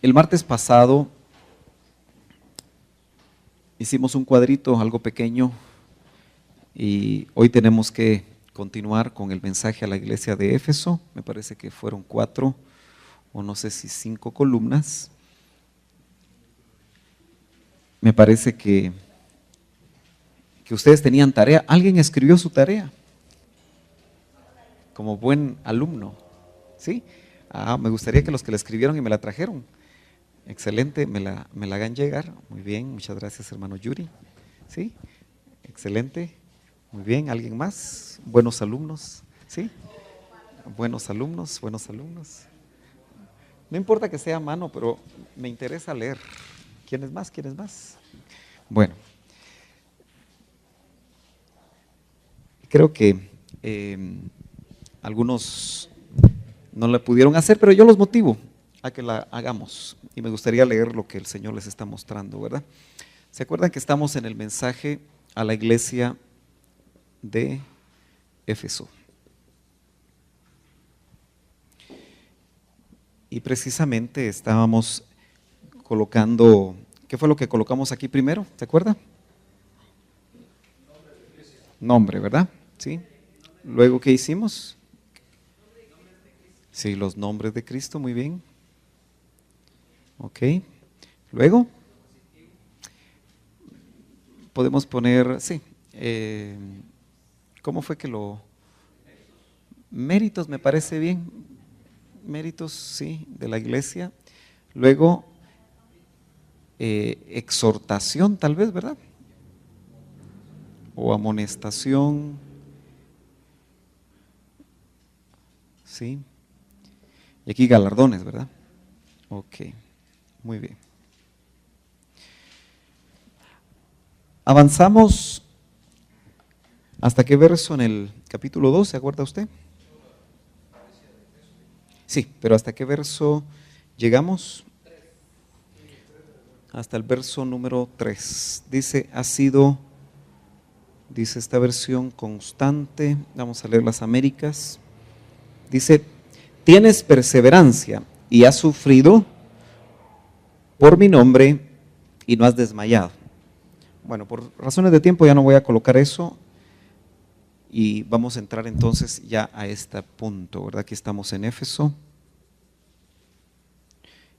El martes pasado hicimos un cuadrito, algo pequeño, y hoy tenemos que continuar con el mensaje a la iglesia de Éfeso. Me parece que fueron 4 o no sé si 5 columnas. Me parece que ustedes tenían tarea. ¿Alguien escribió su tarea? Como buen alumno, ¿sí? Me gustaría que los que la escribieron y me la trajeron. Excelente, me la hagan llegar. Muy bien, muchas gracias, hermano Yuri. ¿Sí? Excelente. Muy bien, ¿alguien más? Buenos alumnos, ¿sí? Buenos alumnos, buenos alumnos. No importa que sea a mano, pero me interesa leer. ¿Quiénes más? ¿Quiénes más? Bueno, creo que algunos no la pudieron hacer, pero yo los motivo a que la hagamos. Y me gustaría leer lo que el Señor les está mostrando, ¿verdad? ¿Se acuerdan que estamos en el mensaje a la iglesia de Éfeso? Y precisamente estábamos colocando, ¿qué fue lo que colocamos aquí primero? ¿Se acuerda? Nombre, ¿verdad? Sí. Luego, ¿qué hicimos? Sí, los nombres de Cristo, muy bien. Ok. Luego, podemos poner, sí, ¿cómo fue que lo? Méritos, me parece bien. Méritos, sí, de la iglesia. Luego, exhortación, tal vez, ¿verdad? O amonestación. Sí. Y aquí galardones, ¿verdad? Ok, muy bien. Avanzamos. ¿Hasta qué verso en el capítulo 2? ¿Se acuerda usted? Sí, pero ¿hasta qué verso llegamos? Hasta el verso número 3. Dice, dice esta versión constante, vamos a leer las Américas. Dice, tienes perseverancia y has sufrido por mi nombre y no has desmayado. Bueno, por razones de tiempo ya no voy a colocar eso. Y vamos a entrar entonces ya a este punto, ¿verdad? Aquí estamos en Éfeso.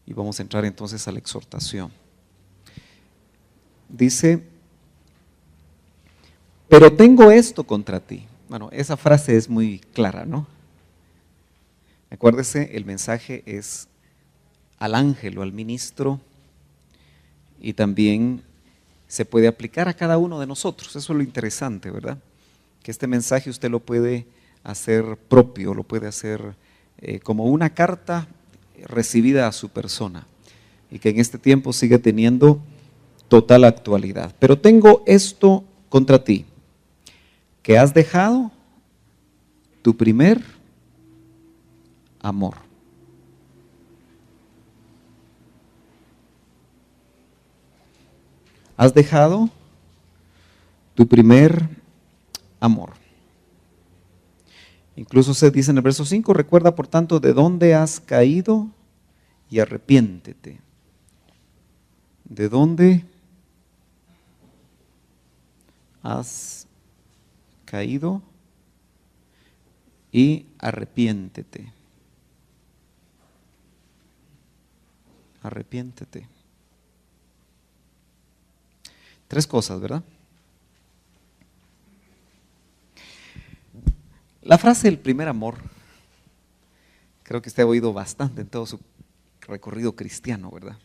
Y vamos a entrar entonces a la exhortación. Dice, pero tengo esto contra ti. Bueno, esa frase es muy clara, ¿no? Acuérdese, el mensaje es al ángel o al ministro y también se puede aplicar a cada uno de nosotros. Eso es lo interesante, ¿verdad? Que este mensaje usted lo puede hacer propio, lo puede hacer como una carta recibida a su persona y que en este tiempo sigue teniendo total actualidad. Pero tengo esto contra ti, que has dejado tu primer amor. Has dejado tu primer amor. Incluso se dice en el verso 5, recuerda por tanto de dónde has caído y arrepiéntete. ¿De dónde has caído y arrepiéntete? Arrepiéntete. 3 cosas, ¿verdad? La frase el primer amor, creo que usted ha oído bastante en todo su recorrido cristiano, ¿verdad?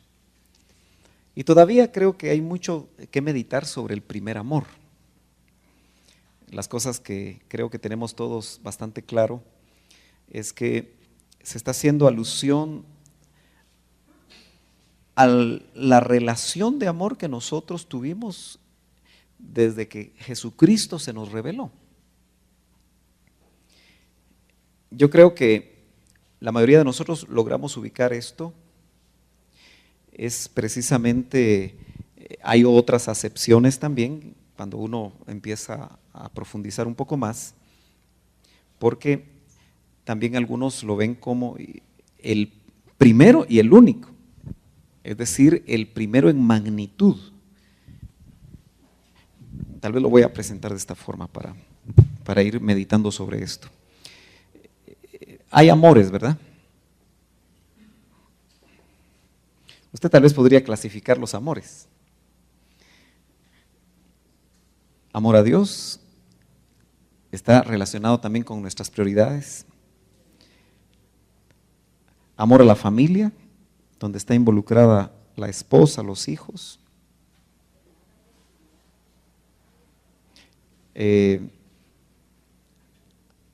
Y todavía creo que hay mucho que meditar sobre el primer amor. Las cosas que creo que tenemos todos bastante claro es que se está haciendo alusión a la relación de amor que nosotros tuvimos desde que Jesucristo se nos reveló. Yo creo que la mayoría de nosotros logramos ubicar esto. Es precisamente, hay otras acepciones también, cuando uno empieza a profundizar un poco más, porque también algunos lo ven como el primero y el único. es decir, el primero en magnitud. Tal vez lo voy a presentar de esta forma para ir meditando sobre esto. Hay amores, ¿verdad? Usted tal vez podría clasificar los amores. Amor a Dios está relacionado también con nuestras prioridades. Amor a la familia, donde está involucrada la esposa, los hijos.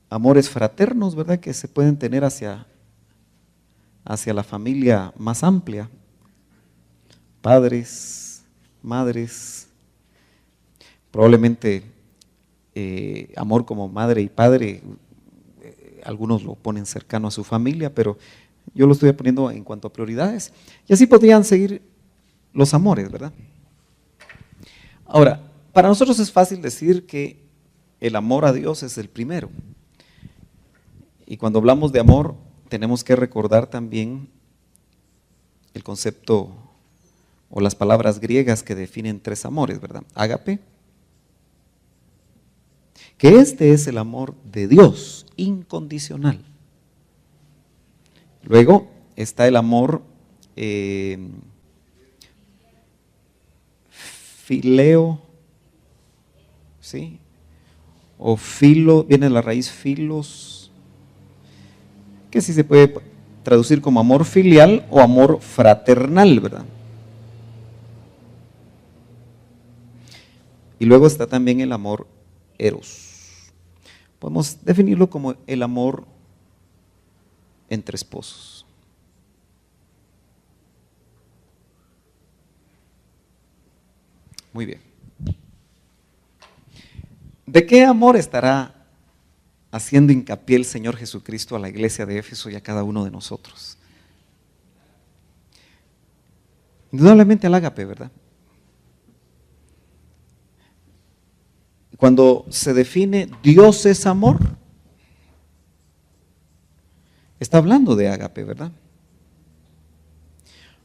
Amores fraternos, ¿verdad? Que se pueden tener hacia la familia más amplia. Padres, madres, probablemente amor como madre y padre, algunos lo ponen cercano a su familia, pero yo lo estoy poniendo en cuanto a prioridades. Y así podrían seguir los amores, ¿verdad? Ahora, para nosotros es fácil decir que el amor a Dios es el primero. Y cuando hablamos de amor, tenemos que recordar también el concepto o las palabras griegas que definen tres amores, ¿verdad? Ágape, que este es el amor de Dios, incondicional. Luego está el amor fileo, ¿sí? O filo, viene de la raíz filos, que sí se puede traducir como amor filial o amor fraternal, ¿verdad? Y luego está también el amor eros. Podemos definirlo como el amor entre esposos. Muy bien. ¿De qué amor estará haciendo hincapié el Señor Jesucristo a la iglesia de Éfeso y a cada uno de nosotros? Indudablemente al ágape, ¿verdad? Cuando se define Dios es amor, está hablando de ágape, ¿verdad?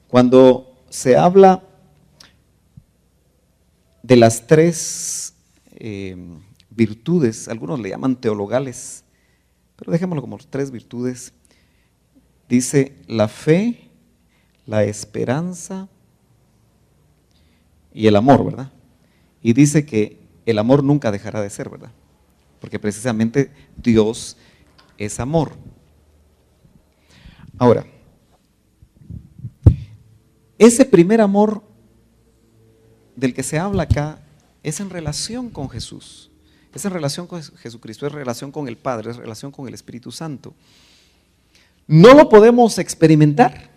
Cuando se habla de las tres virtudes, algunos le llaman teologales, pero dejémoslo como tres virtudes, dice la fe, la esperanza y el amor, ¿verdad? Y dice que el amor nunca dejará de ser, ¿verdad? Porque precisamente Dios es amor. Ahora, ese primer amor del que se habla acá es en relación con Jesús, es en relación con Jesucristo, es en relación con el Padre, es en relación con el Espíritu Santo. No lo podemos experimentar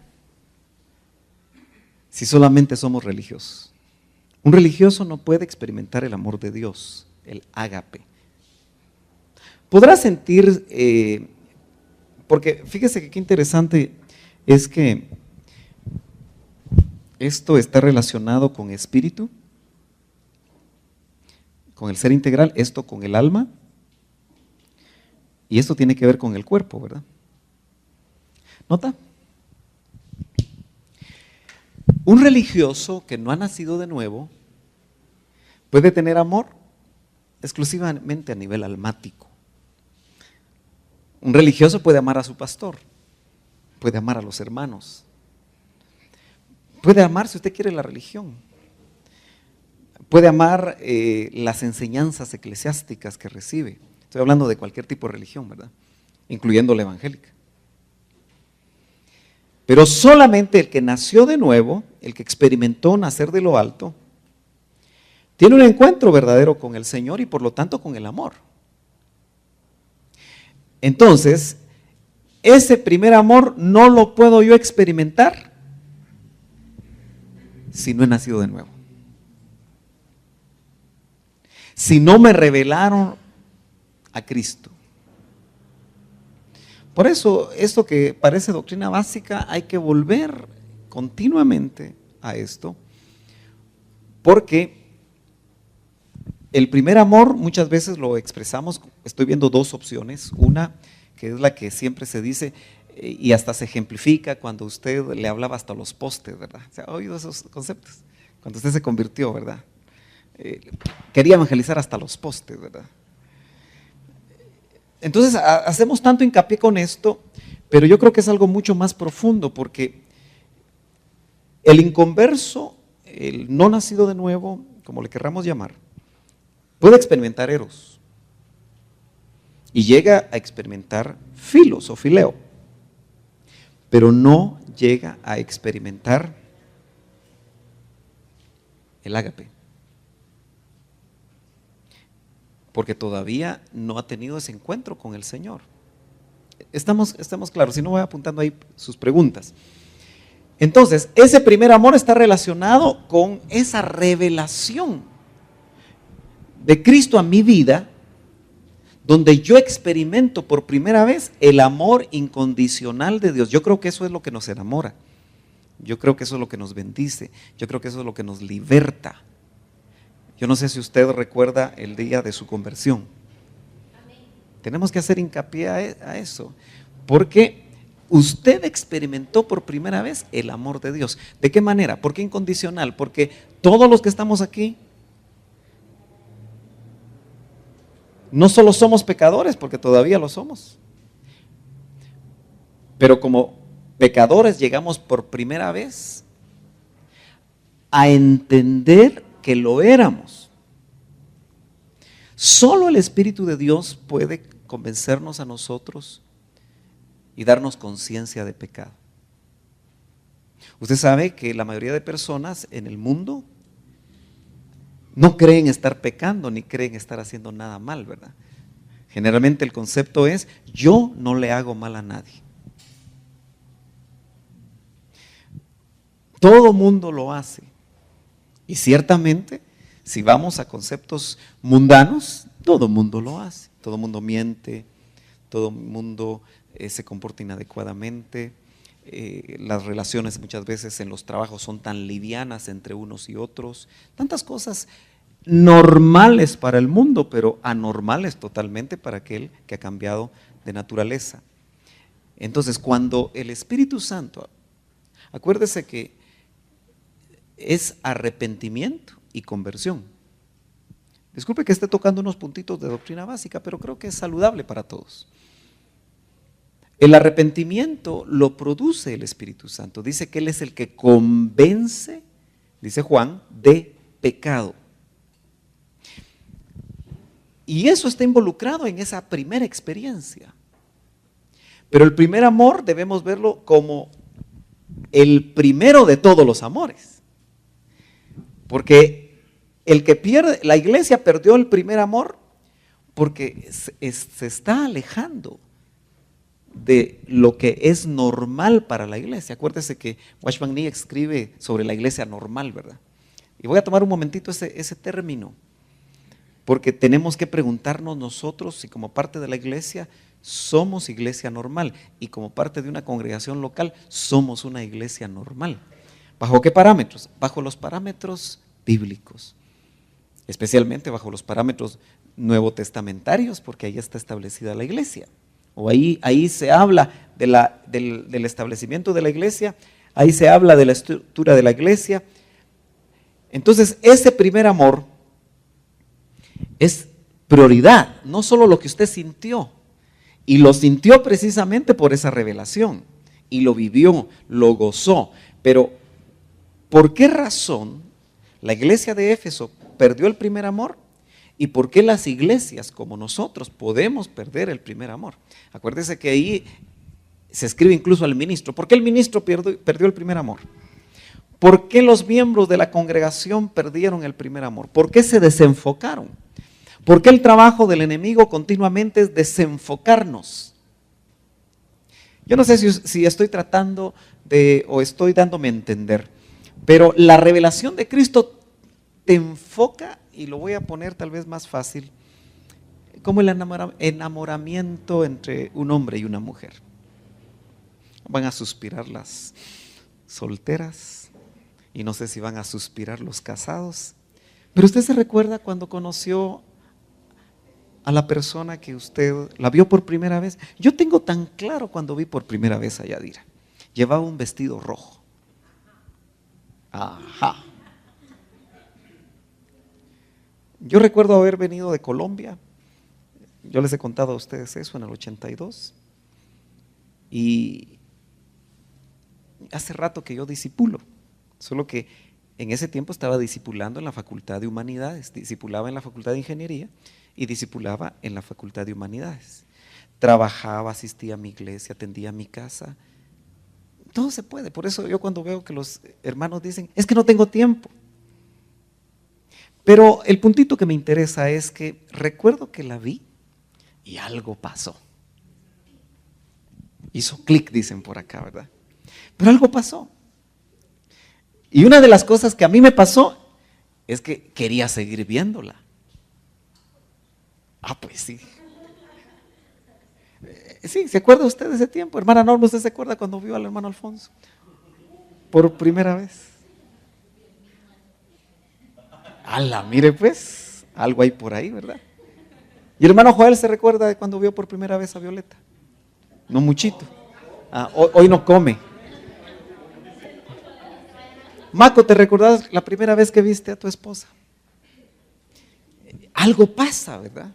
si solamente somos religiosos. Un religioso no puede experimentar el amor de Dios, el ágape. Podrá sentir, porque fíjese que qué interesante es que esto está relacionado con espíritu, con el ser integral, esto con el alma, y esto tiene que ver con el cuerpo, ¿verdad? ¿Nota? Un religioso que no ha nacido de nuevo puede tener amor exclusivamente a nivel almático. Un religioso puede amar a su pastor, puede amar a los hermanos, puede amar, si usted quiere, la religión, puede amar las enseñanzas eclesiásticas que recibe. Estoy hablando de cualquier tipo de religión, ¿verdad? Incluyendo la evangélica. Pero solamente el que nació de nuevo, el que experimentó nacer de lo alto, tiene un encuentro verdadero con el Señor y por lo tanto con el amor. Entonces, ese primer amor no lo puedo yo experimentar si no he nacido de nuevo. Si no me revelaron a Cristo. Por eso, esto que parece doctrina básica, hay que volver continuamente a esto, porque el primer amor muchas veces lo expresamos, estoy viendo dos opciones, una que es la que siempre se dice, Y hasta se ejemplifica cuando usted le hablaba hasta los postes, ¿verdad? ¿Se ha oído esos conceptos? Cuando usted se convirtió, ¿verdad? Quería evangelizar hasta los postes, ¿verdad? Entonces hacemos tanto hincapié con esto, pero yo creo que es algo mucho más profundo, porque el inconverso, el no nacido de nuevo, como le querramos llamar, puede experimentar eros y llega a experimentar filos o fileo, pero no llega a experimentar el ágape, porque todavía no ha tenido ese encuentro con el Señor. Estamos claros, si no voy apuntando ahí sus preguntas. Entonces, ese primer amor está relacionado con esa revelación de Cristo a mi vida, donde yo experimento por primera vez el amor incondicional de Dios. Yo creo que eso es lo que nos enamora. Yo creo que eso es lo que nos bendice. Yo creo que eso es lo que nos liberta. Yo no sé si usted recuerda el día de su conversión. Tenemos que hacer hincapié a eso, porque usted experimentó por primera vez el amor de Dios. ¿De qué manera? ¿Por qué incondicional? Porque todos los que estamos aquí no solo somos pecadores, porque todavía lo somos, pero como pecadores llegamos por primera vez a entender que lo éramos. Solo el Espíritu de Dios puede convencernos a nosotros y darnos conciencia de pecado. Usted sabe que la mayoría de personas en el mundo no creen estar pecando ni creen estar haciendo nada mal, ¿verdad? Generalmente el concepto es: yo no le hago mal a nadie. Todo mundo lo hace. Y ciertamente, si vamos a conceptos mundanos, todo mundo lo hace. Todo mundo miente, todo mundo se comporta inadecuadamente. Las relaciones muchas veces en los trabajos son tan livianas entre unos y otros. Tantas cosas normales para el mundo, pero anormales totalmente para aquel que ha cambiado de naturaleza. Entonces, cuando el Espíritu Santo, acuérdese que es arrepentimiento y conversión. Disculpe que esté tocando unos puntitos de doctrina básica, pero creo que es saludable para todos. El arrepentimiento lo produce el Espíritu Santo. Dice que Él es el que convence, dice Juan, de pecado. Y eso está involucrado en esa primera experiencia. Pero el primer amor debemos verlo como el primero de todos los amores. Porque el que pierde, la iglesia perdió el primer amor porque se está alejando de lo que es normal para la iglesia. Acuérdese que Watchman Nee escribe sobre la iglesia normal, ¿verdad? Y voy a tomar un momentito ese término, porque tenemos que preguntarnos nosotros si como parte de la iglesia somos iglesia normal y como parte de una congregación local somos una iglesia normal. ¿Bajo qué parámetros? Bajo los parámetros bíblicos, especialmente bajo los parámetros nuevo testamentarios, porque ahí está establecida la iglesia. O ahí se habla del establecimiento de la iglesia, ahí se habla de la estructura de la iglesia. Entonces, ese primer amor es prioridad, no solo lo que usted sintió, y lo sintió precisamente por esa revelación, y lo vivió, lo gozó. Pero, ¿por qué razón la iglesia de Éfeso perdió el primer amor? ¿Y por qué las iglesias como nosotros podemos perder el primer amor? Acuérdese que ahí se escribe incluso al ministro. ¿Por qué el ministro perdió el primer amor? ¿Por qué los miembros de la congregación perdieron el primer amor? ¿Por qué se desenfocaron? ¿Por qué el trabajo del enemigo continuamente es desenfocarnos? Yo no sé si estoy tratando o estoy dándome a entender, pero la revelación de Cristo te enfoca, y lo voy a poner tal vez más fácil, como el enamoramiento entre un hombre y una mujer. Van a suspirar las solteras y no sé si van a suspirar los casados, pero usted se recuerda cuando conoció a la persona que usted la vio por primera vez? Yo tengo tan claro cuando vi por primera vez a Yadira. Llevaba un vestido rojo. Ajá. Yo recuerdo haber venido de Colombia. Yo les he contado a ustedes eso en el 82. Y hace rato que yo discipulo. Solo que en ese tiempo estaba discipulando en la Facultad de Humanidades. Discipulaba en la Facultad de Ingeniería y discipulaba en la Facultad de Humanidades. Trabajaba, asistía a mi iglesia, atendía a mi casa. Todo se puede. Por eso yo cuando veo que los hermanos dicen, es que no tengo tiempo. Pero el puntito que me interesa es que recuerdo que la vi y algo pasó. Hizo clic, dicen por acá, ¿verdad? Pero algo pasó. Y una de las cosas que a mí me pasó es que quería seguir viéndola. Ah, pues sí. Sí, ¿se acuerda usted de ese tiempo? Hermana Norma, ¿usted se acuerda cuando vio al hermano Alfonso? Por primera vez. ¡Hala! Mire pues, algo hay por ahí, ¿verdad? ¿Y el hermano Joel se recuerda de cuando vio por primera vez a Violeta? No muchito. Hoy no come. Maco, ¿te recordás la primera vez que viste a tu esposa? Algo pasa, ¿verdad?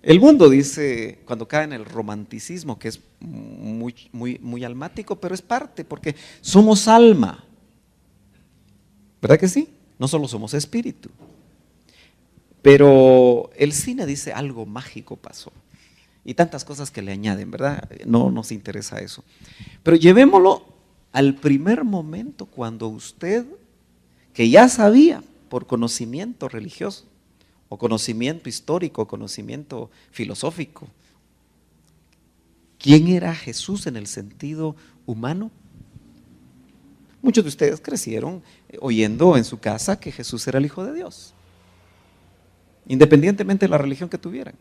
El mundo dice, cuando cae en el romanticismo, que es muy almático, pero es parte, porque somos alma. ¿Verdad que sí? No solo somos espíritu. Pero el cine dice algo mágico pasó. Y tantas cosas que le añaden, ¿verdad? No nos interesa eso. Pero llevémoslo al primer momento cuando usted, que ya sabía por conocimiento religioso, o conocimiento histórico, conocimiento filosófico, ¿quién era Jesús en el sentido humano? Muchos de ustedes crecieron oyendo en su casa que Jesús era el Hijo de Dios, independientemente de la religión que tuvieran.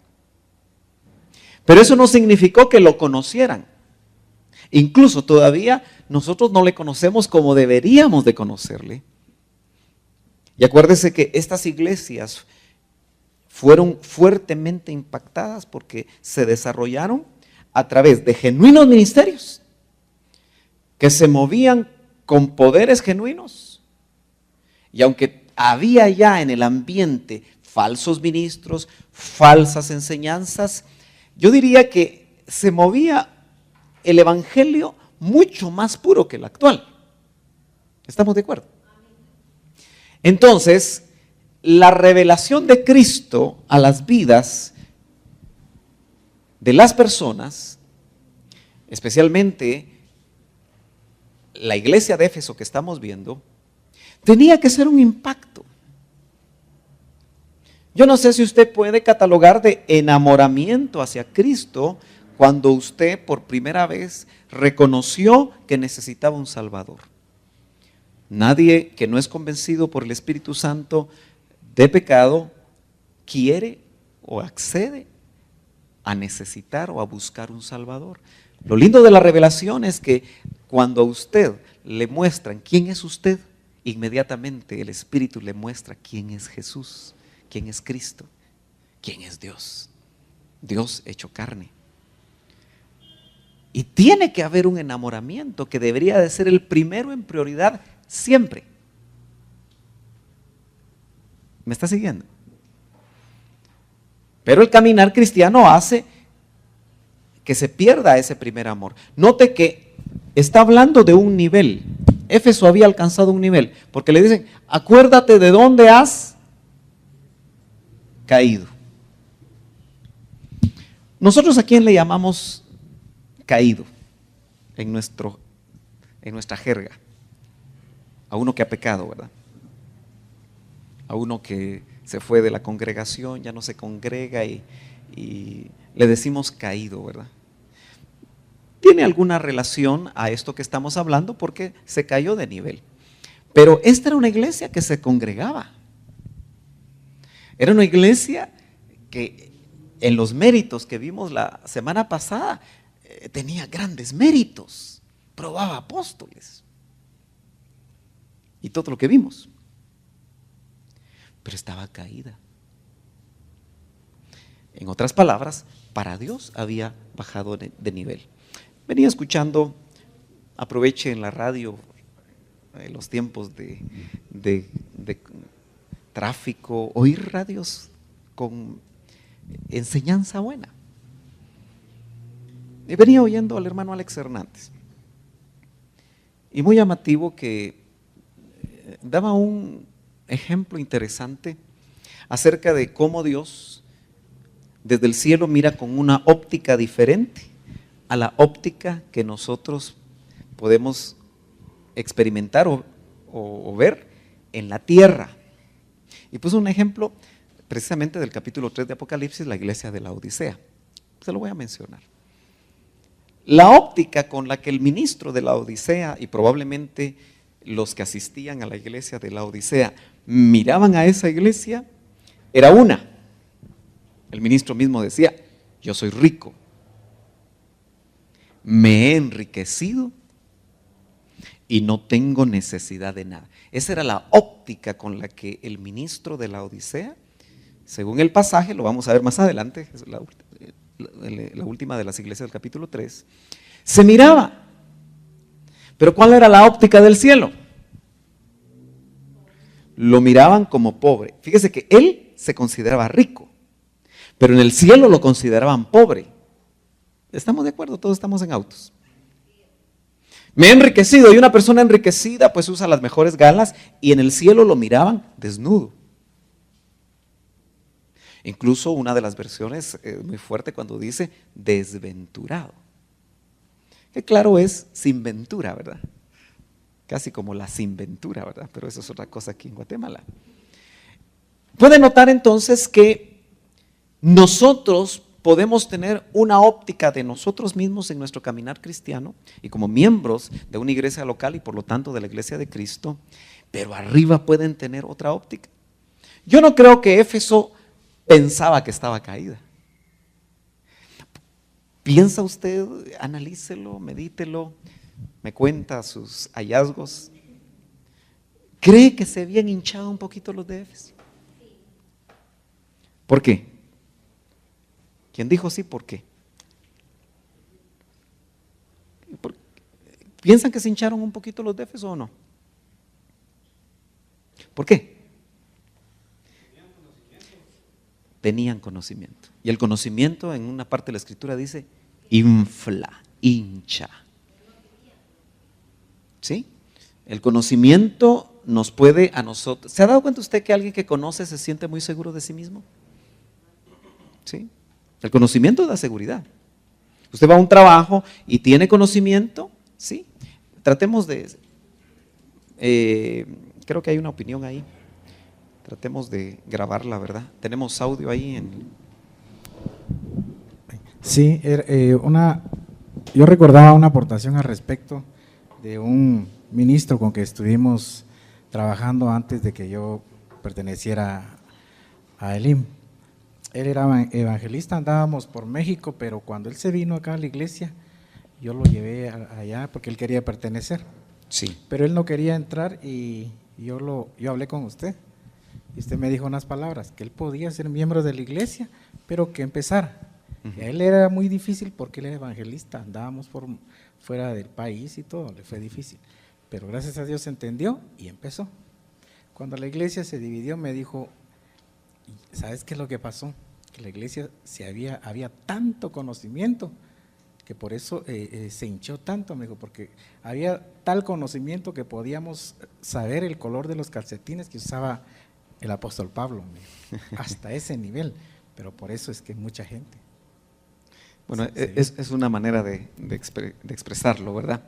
Pero eso no significó que lo conocieran. Incluso todavía nosotros no le conocemos como deberíamos de conocerle. Y acuérdese que estas iglesias fueron fuertemente impactadas porque se desarrollaron a través de genuinos ministerios que se movían con poderes genuinos. Y aunque había ya en el ambiente falsos ministros, falsas enseñanzas, yo diría que se movía el evangelio mucho más puro que el actual. ¿Estamos de acuerdo? Entonces, la revelación de Cristo a las vidas de las personas, especialmente la iglesia de Éfeso que estamos viendo, tenía que ser un impacto. Yo no sé si usted puede catalogar de enamoramiento hacia Cristo cuando usted por primera vez reconoció que necesitaba un Salvador. Nadie que no es convencido por el Espíritu Santo de pecado quiere o accede a necesitar o a buscar un Salvador. Lo lindo de la revelación es que cuando a usted le muestran quién es usted, inmediatamente el Espíritu le muestra quién es Jesús, quién es Cristo, quién es Dios. Dios hecho carne. Y tiene que haber un enamoramiento que debería de ser el primero en prioridad siempre. ¿Me está siguiendo? Pero el caminar cristiano hace que se pierda ese primer amor. Note que está hablando de un nivel. Éfeso había alcanzado un nivel, porque le dicen, acuérdate de dónde has caído. Nosotros a quién le llamamos caído en nuestra jerga. A uno que ha pecado, ¿verdad? A uno que se fue de la congregación, ya no se congrega y le decimos caído, ¿verdad? Tiene alguna relación a esto que estamos hablando porque se cayó de nivel. Pero esta era una iglesia que se congregaba. Era una iglesia que en los méritos que vimos la semana pasada tenía grandes méritos, probaba apóstoles y todo lo que vimos. Pero estaba caída. En otras palabras, para Dios había bajado de nivel. Venía escuchando, aproveche en la radio en los tiempos de tráfico, oír radios con enseñanza buena. Y venía oyendo al hermano Alex Hernández. Y muy llamativo que daba un ejemplo interesante acerca de cómo Dios desde el cielo mira con una óptica diferente a la óptica que nosotros podemos experimentar o ver en la tierra. Y puso un ejemplo precisamente del capítulo 3 de Apocalipsis, la iglesia de la Odisea. Se lo voy a mencionar. La óptica con la que el ministro de la Odisea y probablemente los que asistían a la iglesia de la Odisea miraban a esa iglesia era una. El ministro mismo decía: yo soy rico, me he enriquecido y no tengo necesidad de nada. Esa era la óptica con la que el ministro de la Odisea, según el pasaje, lo vamos a ver más adelante, es la última de las iglesias del capítulo 3, se miraba. Pero ¿cuál era la óptica del cielo? Lo miraban como pobre. Fíjese que él se consideraba rico, pero en el cielo lo consideraban pobre. ¿Estamos de acuerdo? Todos estamos en autos. Me he enriquecido, y una persona enriquecida pues usa las mejores galas, y en el cielo lo miraban desnudo. Incluso una de las versiones es muy fuerte cuando dice desventurado. Que claro es sin ventura, ¿verdad? Casi como la sinventura, ¿verdad? Pero eso es otra cosa aquí en Guatemala. Puede notar entonces que nosotros podemos tener una óptica de nosotros mismos en nuestro caminar cristiano y como miembros de una iglesia local y por lo tanto de la iglesia de Cristo, pero arriba pueden tener otra óptica. Yo no creo que Éfeso pensaba que estaba caída. Piensa usted, analícelo, medítelo, me cuenta sus hallazgos. ¿Cree que se habían hinchado un poquito los de Éfeso? ¿Por qué? ¿Quién dijo sí? ¿Por qué? ¿Piensan que se hincharon un poquito los de Éfeso o no? ¿Por qué? Tenían conocimiento. Y el conocimiento en una parte de la escritura dice infla, hincha. ¿Sí? El conocimiento nos puede a nosotros. ¿Se ha dado cuenta usted que alguien que conoce se siente muy seguro de sí mismo? ¿Sí? El conocimiento da seguridad. Usted va a un trabajo y tiene conocimiento, ¿sí? Tratemos de, creo que hay una opinión ahí. Tratemos de grabarla, ¿verdad? Tenemos audio ahí en... Sí, yo recordaba una aportación al respecto de un ministro con que estuvimos trabajando antes de que yo perteneciera a Elim. Él era evangelista, andábamos por México, pero cuando él se vino acá a la iglesia, yo lo llevé allá porque él quería pertenecer. Sí. Pero él no quería entrar y yo hablé con usted. Y usted me dijo unas palabras, que él podía ser miembro de la iglesia, pero que empezara. Y a él era muy difícil porque él era evangelista, andábamos por fuera del país y todo, le fue difícil. Pero gracias a Dios entendió y empezó. Cuando la iglesia se dividió me dijo, ¿sabes qué es lo que pasó? Que la iglesia había tanto conocimiento que por eso se hinchó tanto, me dijo, porque había tal conocimiento que podíamos saber el color de los calcetines que usaba el apóstol Pablo, hasta ese nivel, pero por eso es que mucha gente. Bueno, es una manera de expresarlo, ¿verdad?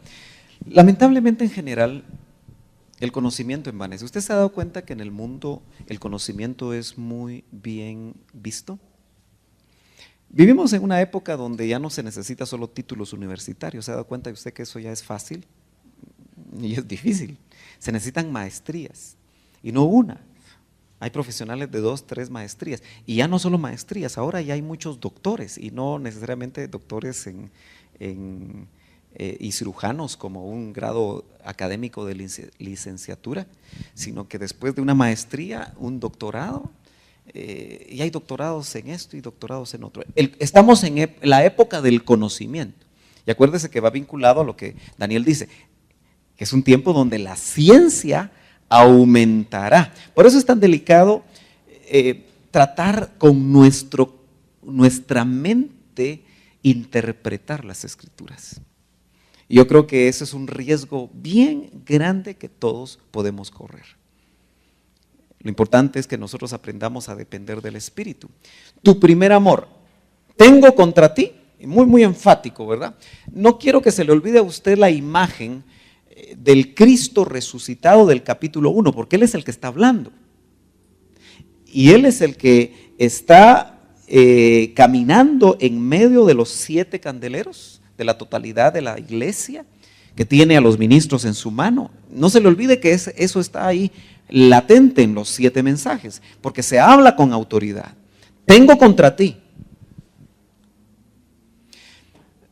Lamentablemente en general el conocimiento envanece. ¿Usted se ha dado cuenta que en el mundo el conocimiento es muy bien visto? Vivimos en una época donde ya no se necesita solo títulos universitarios. ¿Se ha dado cuenta usted que eso ya es fácil? Y es difícil. Se necesitan maestrías y no una. Hay profesionales de 2, 3 maestrías y ya no solo maestrías, ahora ya hay muchos doctores y no necesariamente doctores y cirujanos como un grado académico de licenciatura, sino que después de una maestría, un doctorado, y hay doctorados en esto y doctorados en otro. Estamos en la época del conocimiento. Y acuérdese que va vinculado a lo que Daniel dice, que es un tiempo donde la ciencia aumentará. Por eso es tan delicado tratar con nuestra mente interpretar las Escrituras. Y yo creo que ese es un riesgo bien grande que todos podemos correr. Lo importante es que nosotros aprendamos a depender del Espíritu. Tu primer amor, tengo contra ti, muy muy enfático, ¿verdad? No quiero que se le olvide a usted la imagen del Cristo resucitado del capítulo 1, porque Él es el que está hablando. Y Él es el que está caminando en medio de los 7 candeleros, de la totalidad de la iglesia, que tiene a los ministros en su mano. No se le olvide que eso está ahí latente en los 7 mensajes, porque se habla con autoridad. Tengo contra ti.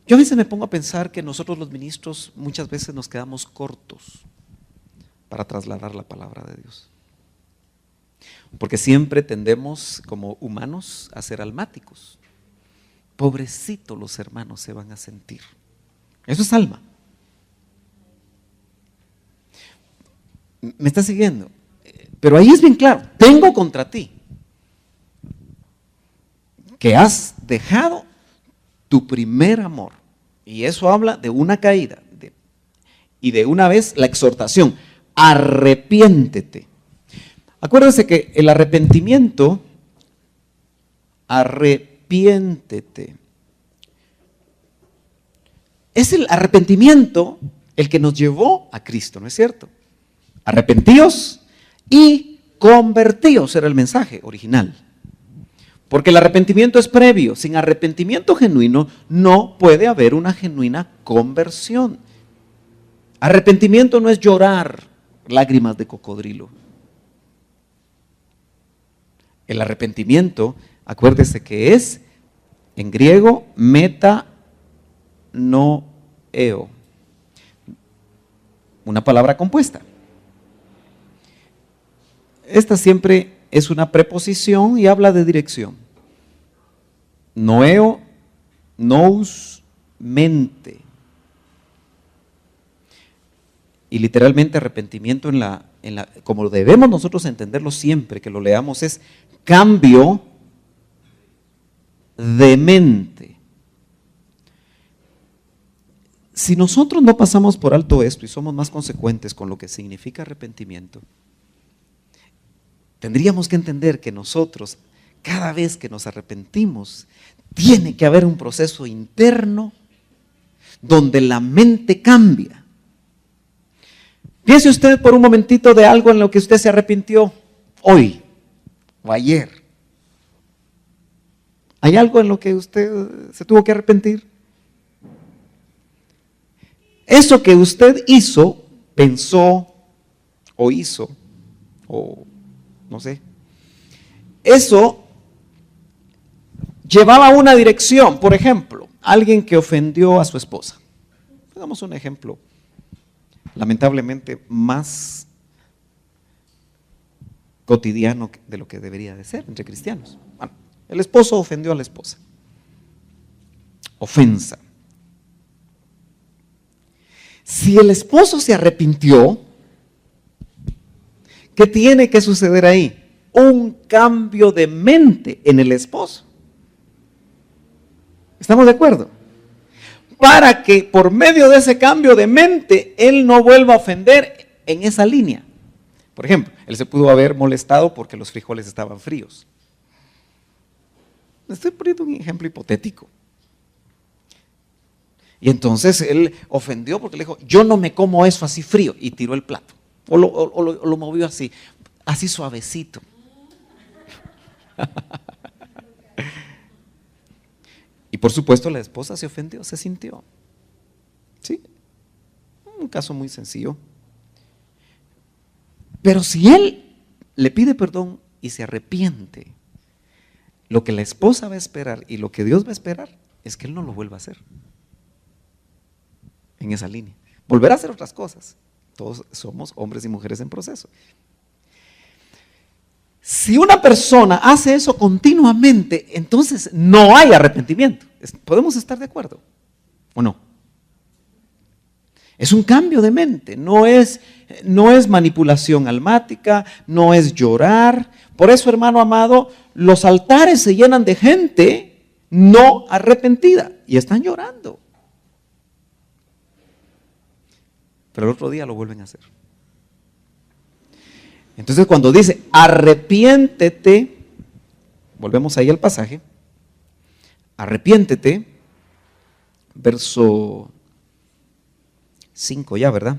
Yo a veces me pongo a pensar que nosotros los ministros muchas veces nos quedamos cortos para trasladar la palabra de Dios. Porque siempre tendemos como humanos a ser almáticos. Pobrecitos los hermanos se van a sentir. Eso es alma. ¿Me está siguiendo? Pero ahí es bien claro, tengo contra ti que has dejado tu primer amor. Y eso habla de una caída. Y de una vez la exhortación, arrepiéntete. Acuérdense que el arrepentimiento, arrepiéntete. Es el arrepentimiento el que nos llevó a Cristo, ¿no es cierto? Arrepentíos y convertíos era el mensaje original. Porque el arrepentimiento es previo. Sin arrepentimiento genuino no puede haber una genuina conversión. Arrepentimiento no es llorar lágrimas de cocodrilo. El arrepentimiento, acuérdese que es en griego metanoeo. Una palabra compuesta. Esta siempre es una preposición y habla de dirección. Noeo, nous, mente. Y literalmente arrepentimiento como debemos nosotros entenderlo siempre que lo leamos, es cambio de mente. Si nosotros no pasamos por alto esto y somos más consecuentes con lo que significa arrepentimiento, tendríamos que entender que nosotros, cada vez que nos arrepentimos, tiene que haber un proceso interno donde la mente cambia. Piense usted por un momentito de algo en lo que usted se arrepintió hoy o ayer. ¿Hay algo en lo que usted se tuvo que arrepentir? Eso que usted hizo, pensó o hizo, o no sé, eso llevaba una dirección. Por ejemplo, alguien que ofendió a su esposa. Hagamos un ejemplo, lamentablemente más cotidiano de lo que debería de ser entre cristianos. Bueno, el esposo ofendió a la esposa. Ofensa. Si el esposo se arrepintió, ¿qué tiene que suceder ahí? Un cambio de mente en el esposo. ¿Estamos de acuerdo? Para que por medio de ese cambio de mente, él no vuelva a ofender en esa línea. Por ejemplo, él se pudo haber molestado porque los frijoles estaban fríos. Estoy poniendo un ejemplo hipotético. Y entonces él ofendió porque le dijo, yo no me como eso así frío, y tiró el plato. O lo movió así suavecito. Y por supuesto la esposa se ofendió, se sintió. ¿Sí? Un caso muy sencillo. Pero si él le pide perdón y se arrepiente, lo que la esposa va a esperar y lo que Dios va a esperar es que él no lo vuelva a hacer. En esa línea. Volverá a hacer otras cosas. Todos somos hombres y mujeres en proceso. Si una persona hace eso continuamente, entonces no hay arrepentimiento. ¿Podemos estar de acuerdo o no? Es un cambio de mente, no es manipulación almática, no es llorar. Por eso, hermano amado, los altares se llenan de gente no arrepentida y están llorando. Pero el otro día lo vuelven a hacer. Entonces cuando dice arrepiéntete, volvemos ahí al pasaje, arrepiéntete, verso 5 ya, ¿verdad?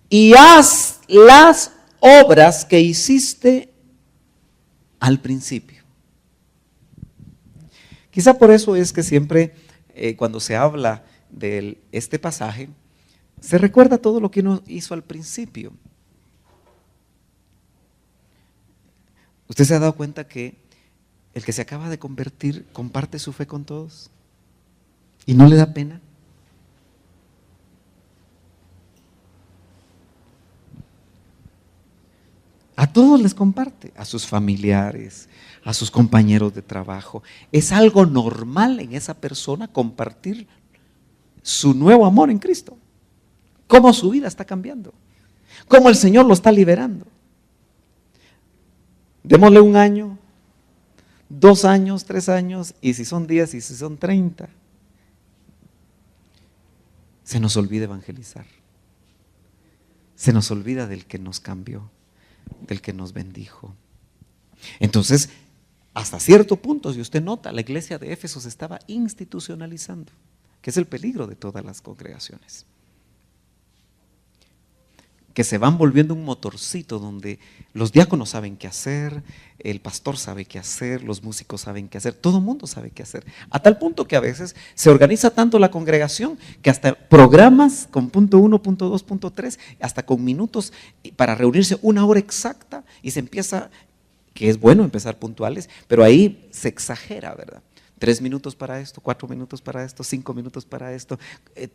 Y haz las obras que hiciste al principio. Quizá por eso es que siempre cuando se habla de este pasaje, se recuerda todo lo que uno hizo al principio. ¿Usted se ha dado cuenta que el que se acaba de convertir comparte su fe con todos? ¿Y no le da pena? A todos les comparte, a sus familiares, a sus compañeros de trabajo. Es algo normal en esa persona compartir su nuevo amor en Cristo. Cómo su vida está cambiando. Cómo el Señor lo está liberando. Démosle 1 año, 2 años, 3 años, y si son 10 y si son 30, se nos olvida evangelizar. Se nos olvida del que nos cambió, del que nos bendijo. Entonces, hasta cierto punto, si usted nota, la iglesia de Éfeso se estaba institucionalizando, que es el peligro de todas las congregaciones. Que se van volviendo un motorcito donde los diáconos saben qué hacer, el pastor sabe qué hacer, los músicos saben qué hacer, todo el mundo sabe qué hacer. A tal punto que a veces se organiza tanto la congregación que hasta programas con punto 1, punto 2, punto 3, hasta con minutos para reunirse 1 hora exacta y se empieza, que es bueno empezar puntuales, pero ahí se exagera, ¿verdad? 3 minutos para esto, 4 minutos para esto, 5 minutos para esto,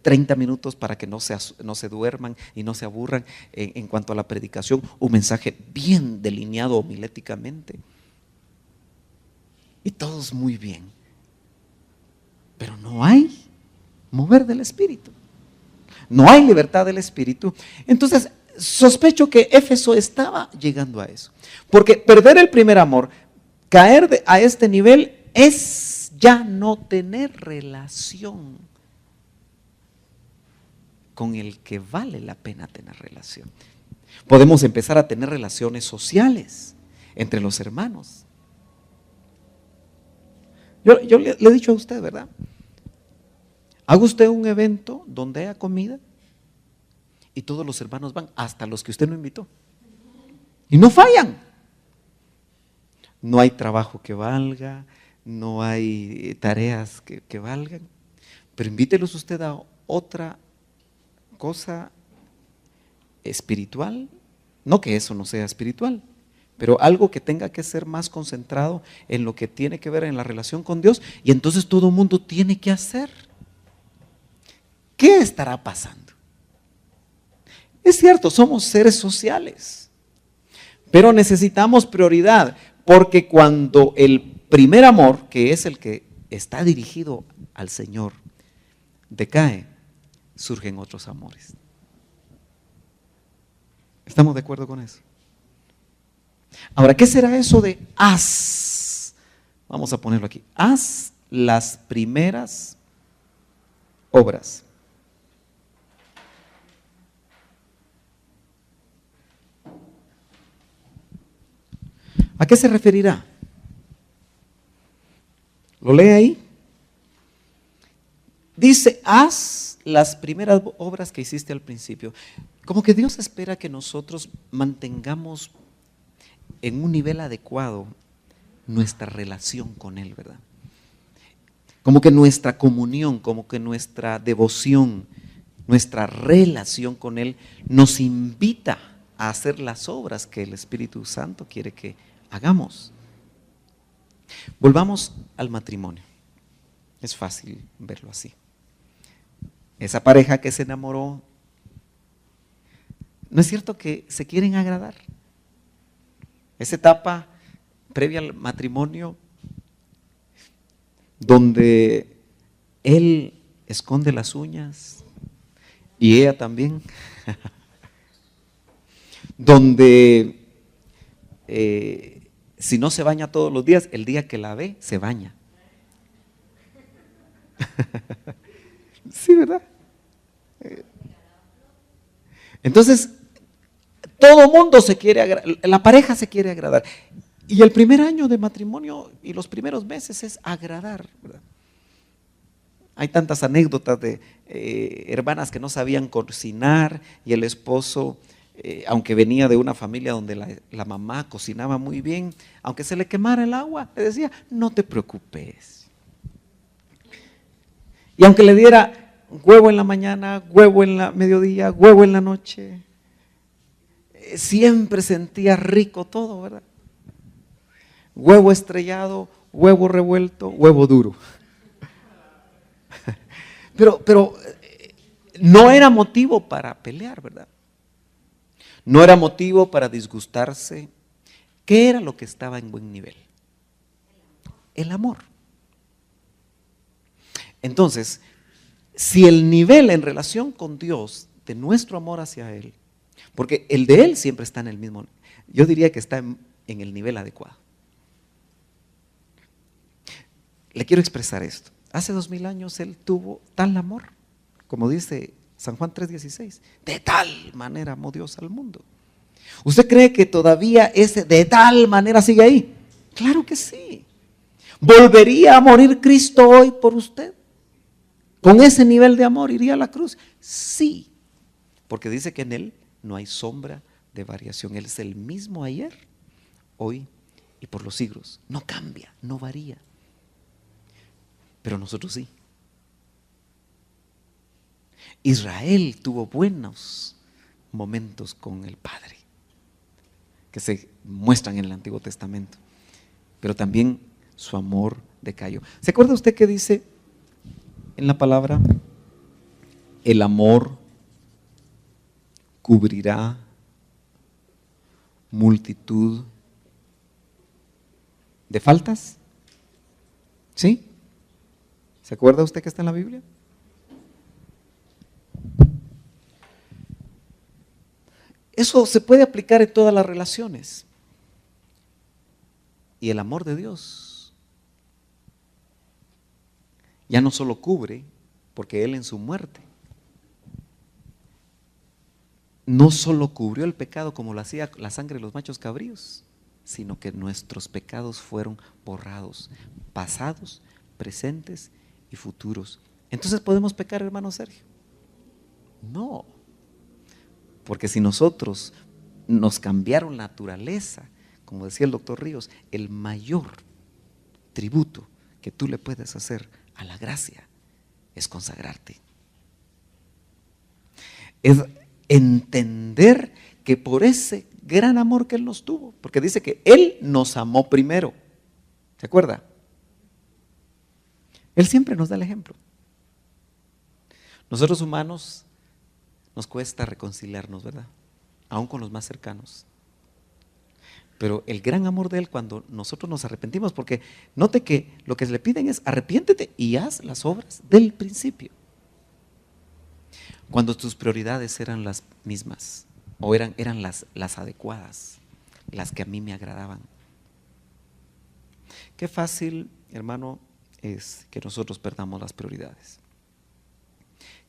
30 minutos para que no se duerman y no se aburran en cuanto a la predicación, un mensaje bien delineado homiléticamente. Y todos muy bien. Pero no hay mover del Espíritu. No hay libertad del Espíritu. Entonces, sospecho que Éfeso estaba llegando a eso. Porque perder el primer amor, caer a este nivel es ya no tener relación con el que vale la pena tener relación. Podemos empezar a tener relaciones sociales entre los hermanos. Yo le he dicho a usted, ¿verdad? Haga usted un evento donde haya comida y todos los hermanos van, hasta los que usted no invitó. Y no fallan. No hay trabajo que valga, no hay tareas que valgan, pero invítelos usted a otra cosa espiritual, no que eso no sea espiritual, pero algo que tenga que ser más concentrado en lo que tiene que ver en la relación con Dios, y entonces todo el mundo tiene que hacer. ¿Qué estará pasando? Es cierto, somos seres sociales, pero necesitamos prioridad, porque cuando el primer amor, que es el que está dirigido al Señor, decae, surgen otros amores. ¿Estamos de acuerdo con eso? Ahora, ¿qué será eso de haz? Vamos a ponerlo aquí. Haz las primeras obras. ¿A qué se referirá? ¿Lo lee ahí? Dice, haz las primeras obras que hiciste al principio. Como que Dios espera que nosotros mantengamos en un nivel adecuado nuestra relación con Él, ¿verdad? Como que nuestra comunión, como que nuestra devoción, nuestra relación con Él nos invita a hacer las obras que el Espíritu Santo quiere que hagamos. Volvamos al matrimonio. Es fácil verlo así. Esa pareja que se enamoró, ¿no es cierto que se quieren agradar? esa etapa previa al matrimonio, donde él esconde las uñas y ella también, donde si no se baña todos los días, el día que la ve, se baña. Sí, ¿verdad? Entonces, todo mundo se quiere agradar, la pareja se quiere agradar. Y el primer año de matrimonio y los primeros meses es agradar, ¿verdad? Hay tantas anécdotas de hermanas que no sabían cocinar y el esposo, aunque venía de una familia donde la mamá cocinaba muy bien, aunque se le quemara el agua, le decía, no te preocupes. Y aunque le diera huevo en la mañana, huevo en la mediodía, huevo en la noche, siempre sentía rico todo, ¿verdad? Huevo estrellado, huevo revuelto, huevo duro. Pero no era motivo para pelear, ¿verdad? No era motivo para disgustarse. ¿Qué era lo que estaba en buen nivel? El amor. Entonces, si el nivel en relación con Dios, de nuestro amor hacia Él, porque el de Él siempre está en el mismo, yo diría que está en el nivel adecuado. Le quiero expresar esto. Hace 2000 años Él tuvo tal amor, como dice San Juan 3:16, de tal manera amó Dios al mundo. ¿Usted cree que todavía ese de tal manera sigue ahí? Claro que sí. ¿Volvería a morir Cristo hoy por usted? ¿Con ese nivel de amor iría a la cruz? Sí, porque dice que en Él no hay sombra de variación. Él es el mismo ayer, hoy y por los siglos. No cambia, no varía. Pero nosotros sí. Israel tuvo buenos momentos con el Padre, que se muestran en el Antiguo Testamento, pero también su amor decayó. ¿Se acuerda usted que dice en la palabra? El amor cubrirá multitud de faltas. ¿Sí? ¿Se acuerda usted que está en la Biblia? Eso se puede aplicar en todas las relaciones. Y el amor de Dios ya no solo cubre, porque Él en su muerte no solo cubrió el pecado como lo hacía la sangre de los machos cabríos, sino que nuestros pecados fueron borrados, pasados, presentes y futuros. Entonces, ¿podemos pecar, hermano Sergio? No, porque si nosotros nos cambiaron la naturaleza, como decía el doctor Ríos, el mayor tributo que tú le puedes hacer a la gracia es consagrarte. Es entender que por ese gran amor que Él nos tuvo, porque dice que Él nos amó primero, ¿se acuerda? Él siempre nos da el ejemplo. Nosotros humanos nos cuesta reconciliarnos, ¿verdad? Aún con los más cercanos. Pero el gran amor de Él cuando nosotros nos arrepentimos, porque note que lo que le piden es arrepiéntete y haz las obras del principio. Cuando tus prioridades eran las mismas, o eran las adecuadas, las que a mí me agradaban. Qué fácil, hermano, es que nosotros perdamos las prioridades,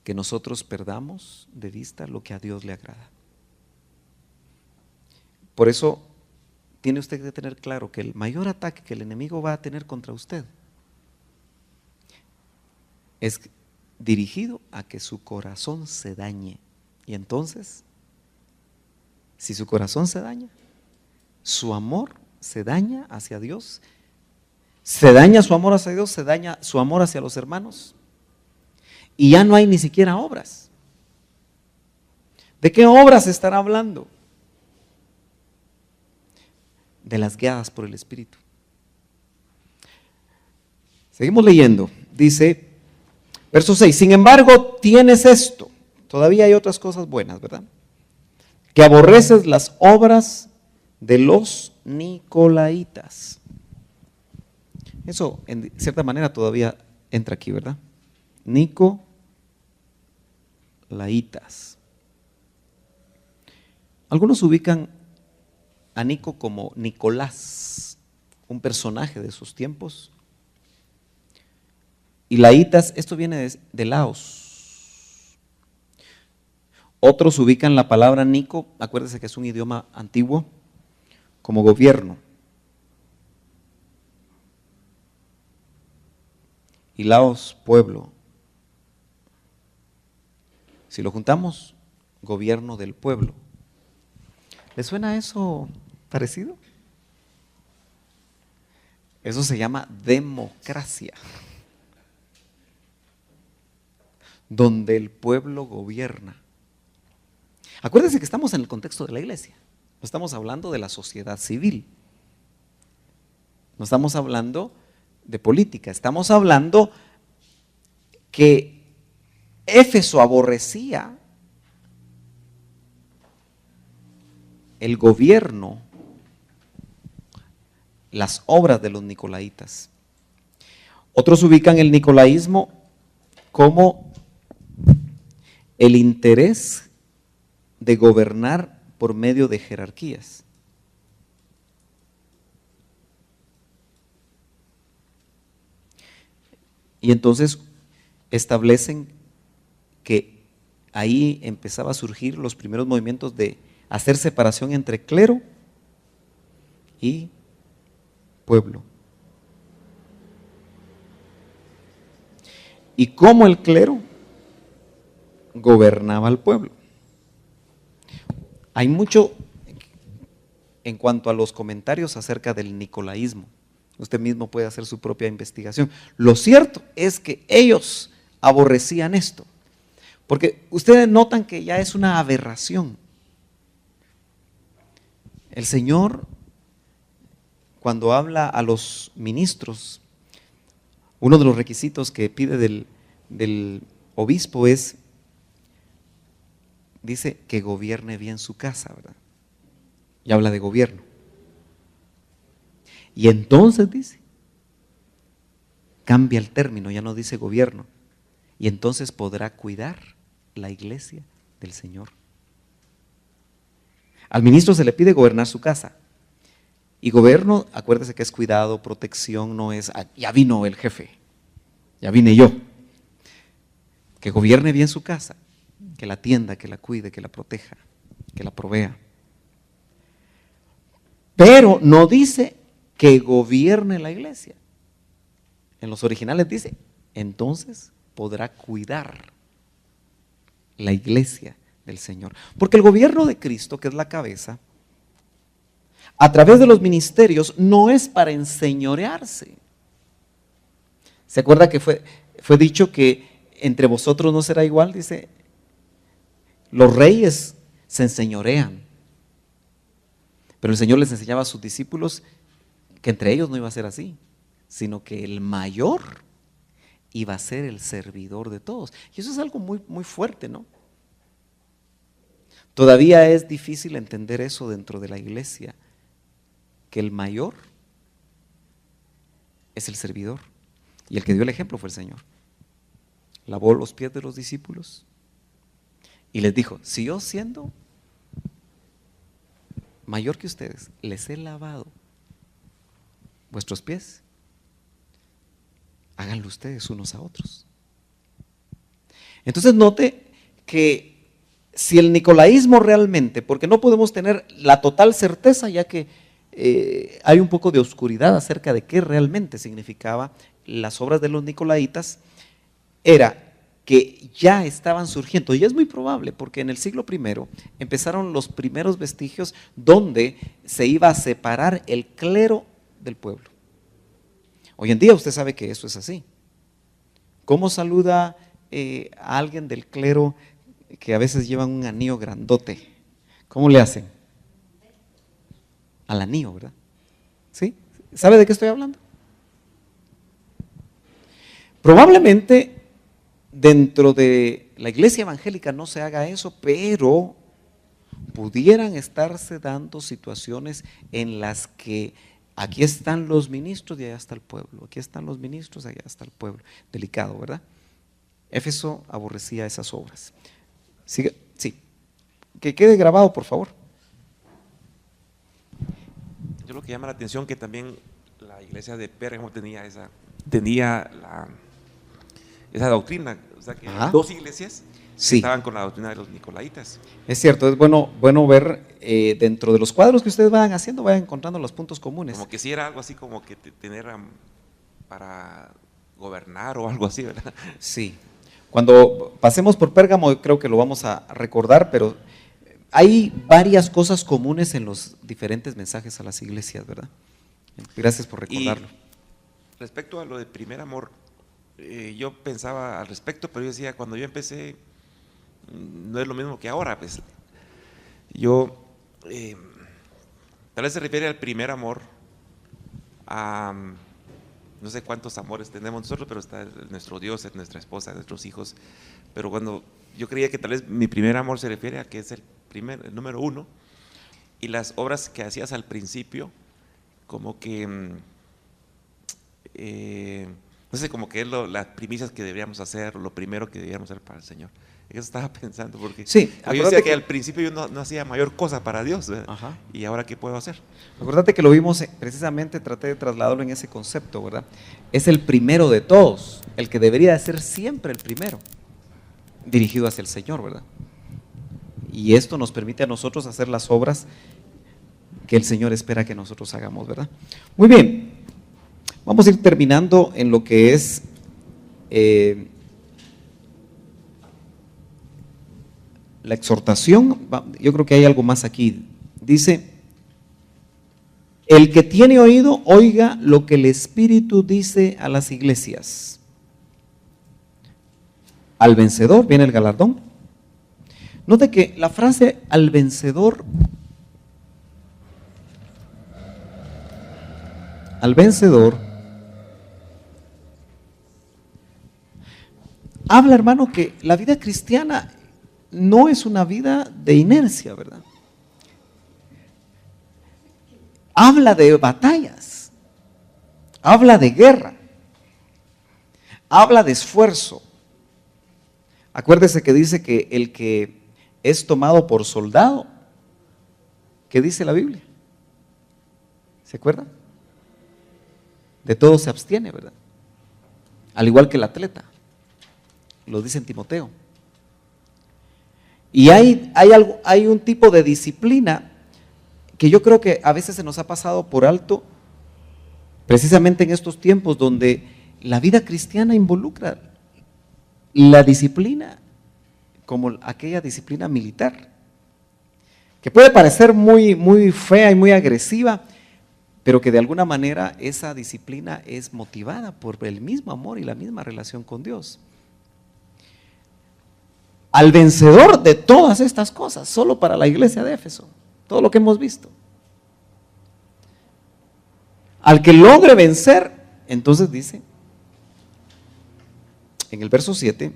que nosotros perdamos de vista lo que a Dios le agrada. Por eso tiene usted que tener claro que el mayor ataque que el enemigo va a tener contra usted es dirigido a que su corazón se dañe. Y entonces, si su corazón se daña, su amor se daña hacia Dios, se daña su amor hacia Dios, se daña su amor hacia los hermanos, y ya no hay ni siquiera obras. ¿De qué obras estará hablando? De las guiadas por el Espíritu. Seguimos leyendo. Dice, verso 6, sin embargo tienes esto, todavía hay otras cosas buenas, ¿verdad? Que aborreces las obras de los Nicolaitas. Eso en cierta manera todavía entra aquí, ¿verdad? Nicolaitas. Algunos ubican a Nico como Nicolás, un personaje de sus tiempos. Y laitas, esto viene de Laos. Otros ubican la palabra Nico, acuérdense que es un idioma antiguo, como gobierno. Y Laos, pueblo. Si lo juntamos, gobierno del pueblo. ¿Le suena eso parecido? Eso se llama democracia, donde el pueblo gobierna. Acuérdense que estamos en el contexto de la iglesia, no estamos hablando de la sociedad civil, no estamos hablando de política, estamos hablando que Éfeso aborrecía el gobierno, las obras de los nicolaitas. Otros ubican el nicolaísmo como el interés de gobernar por medio de jerarquías. Y entonces establecen que ahí empezaba a surgir los primeros movimientos de hacer separación entre clero y pueblo. Y cómo el clero gobernaba al pueblo. Hay mucho en cuanto a los comentarios acerca del nicolaísmo. Usted mismo puede hacer su propia investigación. Lo cierto es que ellos aborrecían esto, porque ustedes notan que ya es una aberración. El Señor, cuando habla a los ministros, uno de los requisitos que pide del obispo es, dice que gobierne bien su casa, ¿verdad? Y habla de gobierno. Y entonces dice, cambia el término, ya no dice gobierno, y entonces podrá cuidar la iglesia del Señor. Al ministro se le pide gobernar su casa. Y gobierno, acuérdese que es cuidado, protección, no es, ya vino el jefe, ya vine yo. Que gobierne bien su casa, que la atienda, que la cuide, que la proteja, que la provea. Pero no dice que gobierne la iglesia. En los originales dice, entonces podrá cuidar la iglesia del Señor. Porque el gobierno de Cristo, que es la cabeza, a través de los ministerios, no es para enseñorearse. ¿Se acuerda que fue dicho que entre vosotros no será igual? Dice, los reyes se enseñorean. Pero el Señor les enseñaba a sus discípulos que entre ellos no iba a ser así, sino que el mayor iba a ser el servidor de todos. Y eso es algo muy, muy fuerte, ¿no? Todavía es difícil entender eso dentro de la iglesia, que el mayor es el servidor. Y el que dio el ejemplo fue el Señor. Lavó los pies de los discípulos y les dijo, si yo siendo mayor que ustedes, les he lavado vuestros pies, háganlo ustedes unos a otros. Entonces note que si el nicolaísmo realmente, porque no podemos tener la total certeza ya que hay un poco de oscuridad acerca de qué realmente significaba las obras de los nicolaitas, era que ya estaban surgiendo, y es muy probable porque en el siglo I empezaron los primeros vestigios donde se iba a separar el clero del pueblo. Hoy en día usted sabe que eso es así. ¿Cómo saluda a alguien del clero que a veces llevan un anillo grandote? ¿Cómo le hacen? Al anillo, ¿verdad? ¿Sí? ¿Sabe de qué estoy hablando? Probablemente dentro de la iglesia evangélica no se haga eso, pero pudieran estarse dando situaciones en las que aquí están los ministros y allá está el pueblo, aquí están los ministros y allá está el pueblo. Delicado, ¿verdad? Éfeso aborrecía esas obras. Sigue, sí. Que quede grabado, por favor. Yo lo que llama la atención que también la iglesia de Pérgamo tenía esa doctrina, o sea que dos iglesias estaban con la doctrina de los nicolaitas. Es cierto, es bueno ver dentro de los cuadros que ustedes vayan haciendo, vayan encontrando los puntos comunes. Como que si era algo así como que tener para gobernar o algo así, ¿verdad? Sí. Cuando pasemos por Pérgamo creo que lo vamos a recordar, pero hay varias cosas comunes en los diferentes mensajes a las iglesias, ¿verdad? Gracias por recordarlo. Y respecto a lo de primer amor, yo pensaba al respecto, pero yo decía, cuando yo empecé, no es lo mismo que ahora, pues. Yo, tal vez se refiere al primer amor, a no sé cuántos amores tenemos nosotros, pero está nuestro Dios, nuestra esposa, nuestros hijos, pero cuando yo creía que tal vez mi primer amor se refiere a que es el número uno, y las obras que hacías al principio, como que, no sé, como que es las primicias que deberíamos hacer, lo primero que deberíamos hacer para el Señor. Eso estaba pensando, porque sí, yo decía que al principio yo no hacía mayor cosa para Dios, y ahora ¿qué puedo hacer? Acuérdate que lo vimos precisamente, traté de trasladarlo en ese concepto, ¿verdad? Es el primero de todos, el que debería ser siempre el primero, dirigido hacia el Señor, ¿verdad? Y esto nos permite a nosotros hacer las obras que el Señor espera que nosotros hagamos, ¿verdad? Muy bien, vamos a ir terminando en lo que es la exhortación. Yo creo que hay algo más aquí. Dice, el que tiene oído, oiga lo que el Espíritu dice a las iglesias. Al vencedor viene el galardón. Note que la frase al vencedor, habla, hermano, que la vida cristiana no es una vida de inercia, ¿verdad? Habla de batallas, habla de guerra, habla de esfuerzo. Acuérdese que dice que el que es tomado por soldado, ¿qué dice la Biblia? ¿Se acuerda? De todo se abstiene, ¿verdad? Al igual que el atleta, lo dice en Timoteo. Y hay un tipo de disciplina que yo creo que a veces se nos ha pasado por alto, precisamente en estos tiempos donde la vida cristiana involucra la disciplina como aquella disciplina militar, que puede parecer muy fea y muy agresiva, pero que de alguna manera esa disciplina es motivada por el mismo amor y la misma relación con Dios. Al vencedor de todas estas cosas, solo para la iglesia de Éfeso, todo lo que hemos visto. Al que logre vencer, entonces dice, en el verso 7,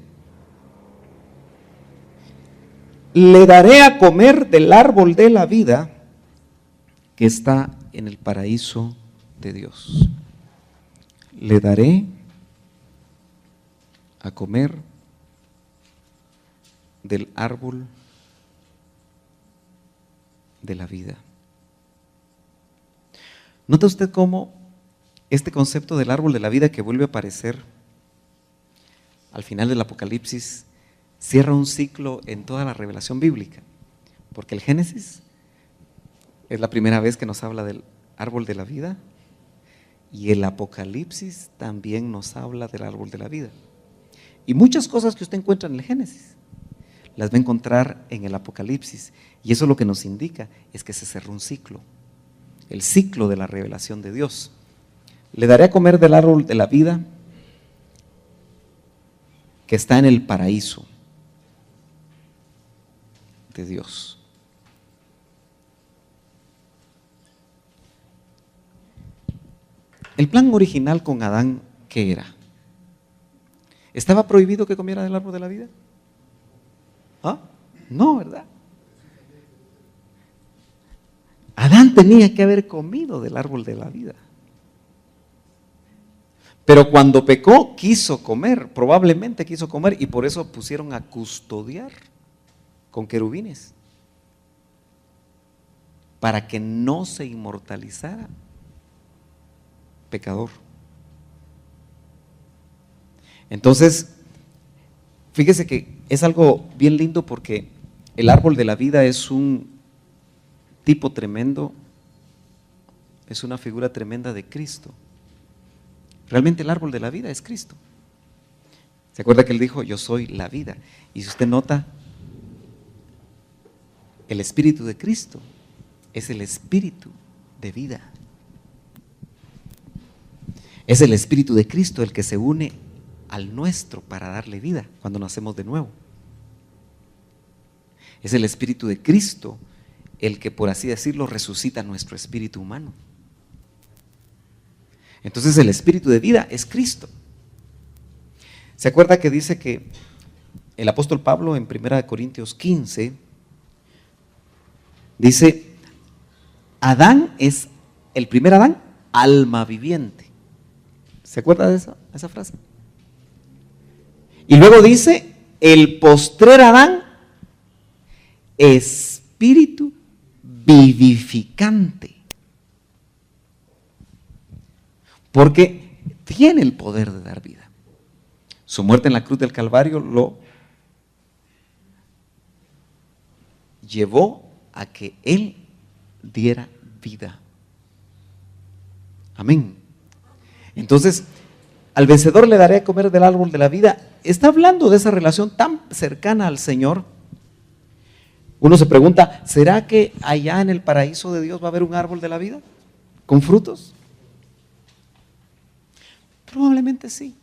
le daré a comer del árbol de la vida que está en el paraíso de Dios. Le daré a comer del árbol de la vida. ¿Nota usted cómo este concepto del árbol de la vida que vuelve a aparecer al final del Apocalipsis cierra un ciclo en toda la revelación bíblica? Porque el Génesis es la primera vez que nos habla del árbol de la vida y el Apocalipsis también nos habla del árbol de la vida. Y muchas cosas que usted encuentra en el Génesis las va a encontrar en el Apocalipsis, y eso lo que nos indica es que se cerró un ciclo, el ciclo de la revelación de Dios. Le daré a comer del árbol de la vida que está en el paraíso de Dios. El plan original con Adán, ¿qué era? ¿Estaba prohibido que comiera del árbol de la vida? ¿Ah? No, ¿verdad? Adán tenía que haber comido del árbol de la vida. Pero cuando pecó, quiso comer, probablemente quiso comer, y por eso pusieron a custodiar con querubines, para que no se inmortalizara pecador. Entonces, fíjese que es algo bien lindo porque el árbol de la vida es un tipo tremendo, es una figura tremenda de Cristo. Realmente el árbol de la vida es Cristo. ¿Se acuerda que él dijo, yo soy la vida? Y si usted nota, el Espíritu de Cristo es el Espíritu de vida. Es el Espíritu de Cristo el que se une al nuestro para darle vida cuando nacemos de nuevo. Es el Espíritu de Cristo el que, por así decirlo, resucita nuestro espíritu humano. Entonces el Espíritu de vida es Cristo. ¿Se acuerda que dice que el apóstol Pablo en 1 Corintios 15 dice, Adán es, el primer Adán, alma viviente? ¿Se acuerda de esa frase? Y luego dice, el postrer Adán, espíritu vivificante. Porque tiene el poder de dar vida. Su muerte en la cruz del Calvario lo llevó a que Él diera vida. Amén. Entonces, al vencedor le daré a comer del árbol de la vida. Está hablando de esa relación tan cercana al Señor. Uno se pregunta, ¿será que allá en el paraíso de Dios va a haber un árbol de la vida con frutos? Probablemente sí.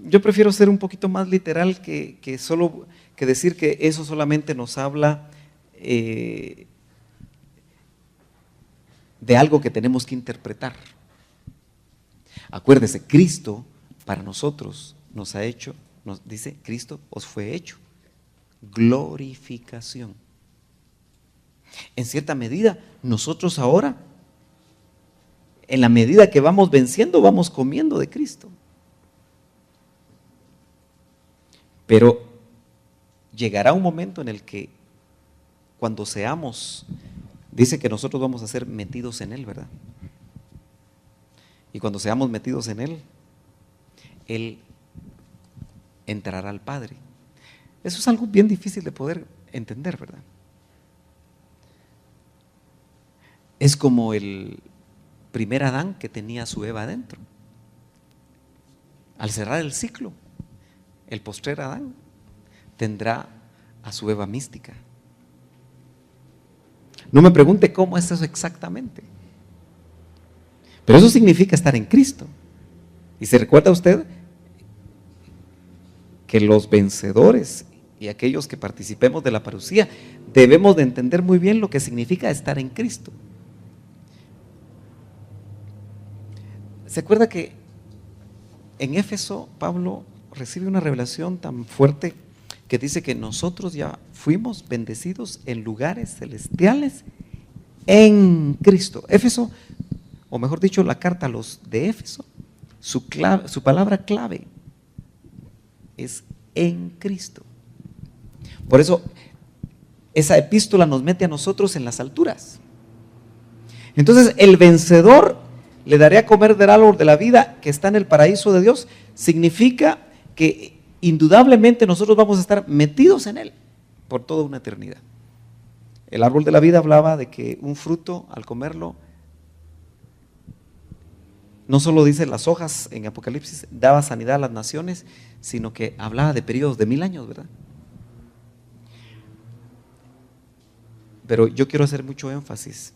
Yo prefiero ser un poquito más literal que decir que eso solamente nos habla de algo que tenemos que interpretar. Acuérdese, Cristo para nosotros nos ha hecho, nos dice, Cristo os fue hecho glorificación. En cierta medida, nosotros ahora, en la medida que vamos venciendo, vamos comiendo de Cristo. Pero llegará un momento en el que cuando seamos, dice que nosotros vamos a ser metidos en Él, ¿verdad? Y cuando seamos metidos en Él, Él entrará al Padre. Eso es algo bien difícil de poder entender, ¿verdad? Es como el primer Adán que tenía a su Eva adentro. Al cerrar el ciclo, el postrer Adán tendrá a su Eva mística. No me pregunte cómo es eso exactamente, pero eso significa estar en Cristo. ¿Y se recuerda usted que los vencedores y aquellos que participemos de la parucía debemos de entender muy bien lo que significa estar en Cristo? ¿Se acuerda que en Éfeso Pablo recibe una revelación tan fuerte que dice que nosotros ya fuimos bendecidos en lugares celestiales en Cristo? Éfeso, o mejor dicho, la carta a los de Éfeso, su palabra clave es en Cristo. Por eso esa epístola nos mete a nosotros en las alturas. Entonces el vencedor le daré a comer del árbol de la vida que está en el paraíso de Dios, significa que indudablemente nosotros vamos a estar metidos en él por toda una eternidad. El árbol de la vida hablaba de que un fruto, al comerlo, no solo dice las hojas en Apocalipsis, daba sanidad a las naciones, sino que hablaba de periodos de 1000 años, ¿verdad? Pero yo quiero hacer mucho énfasis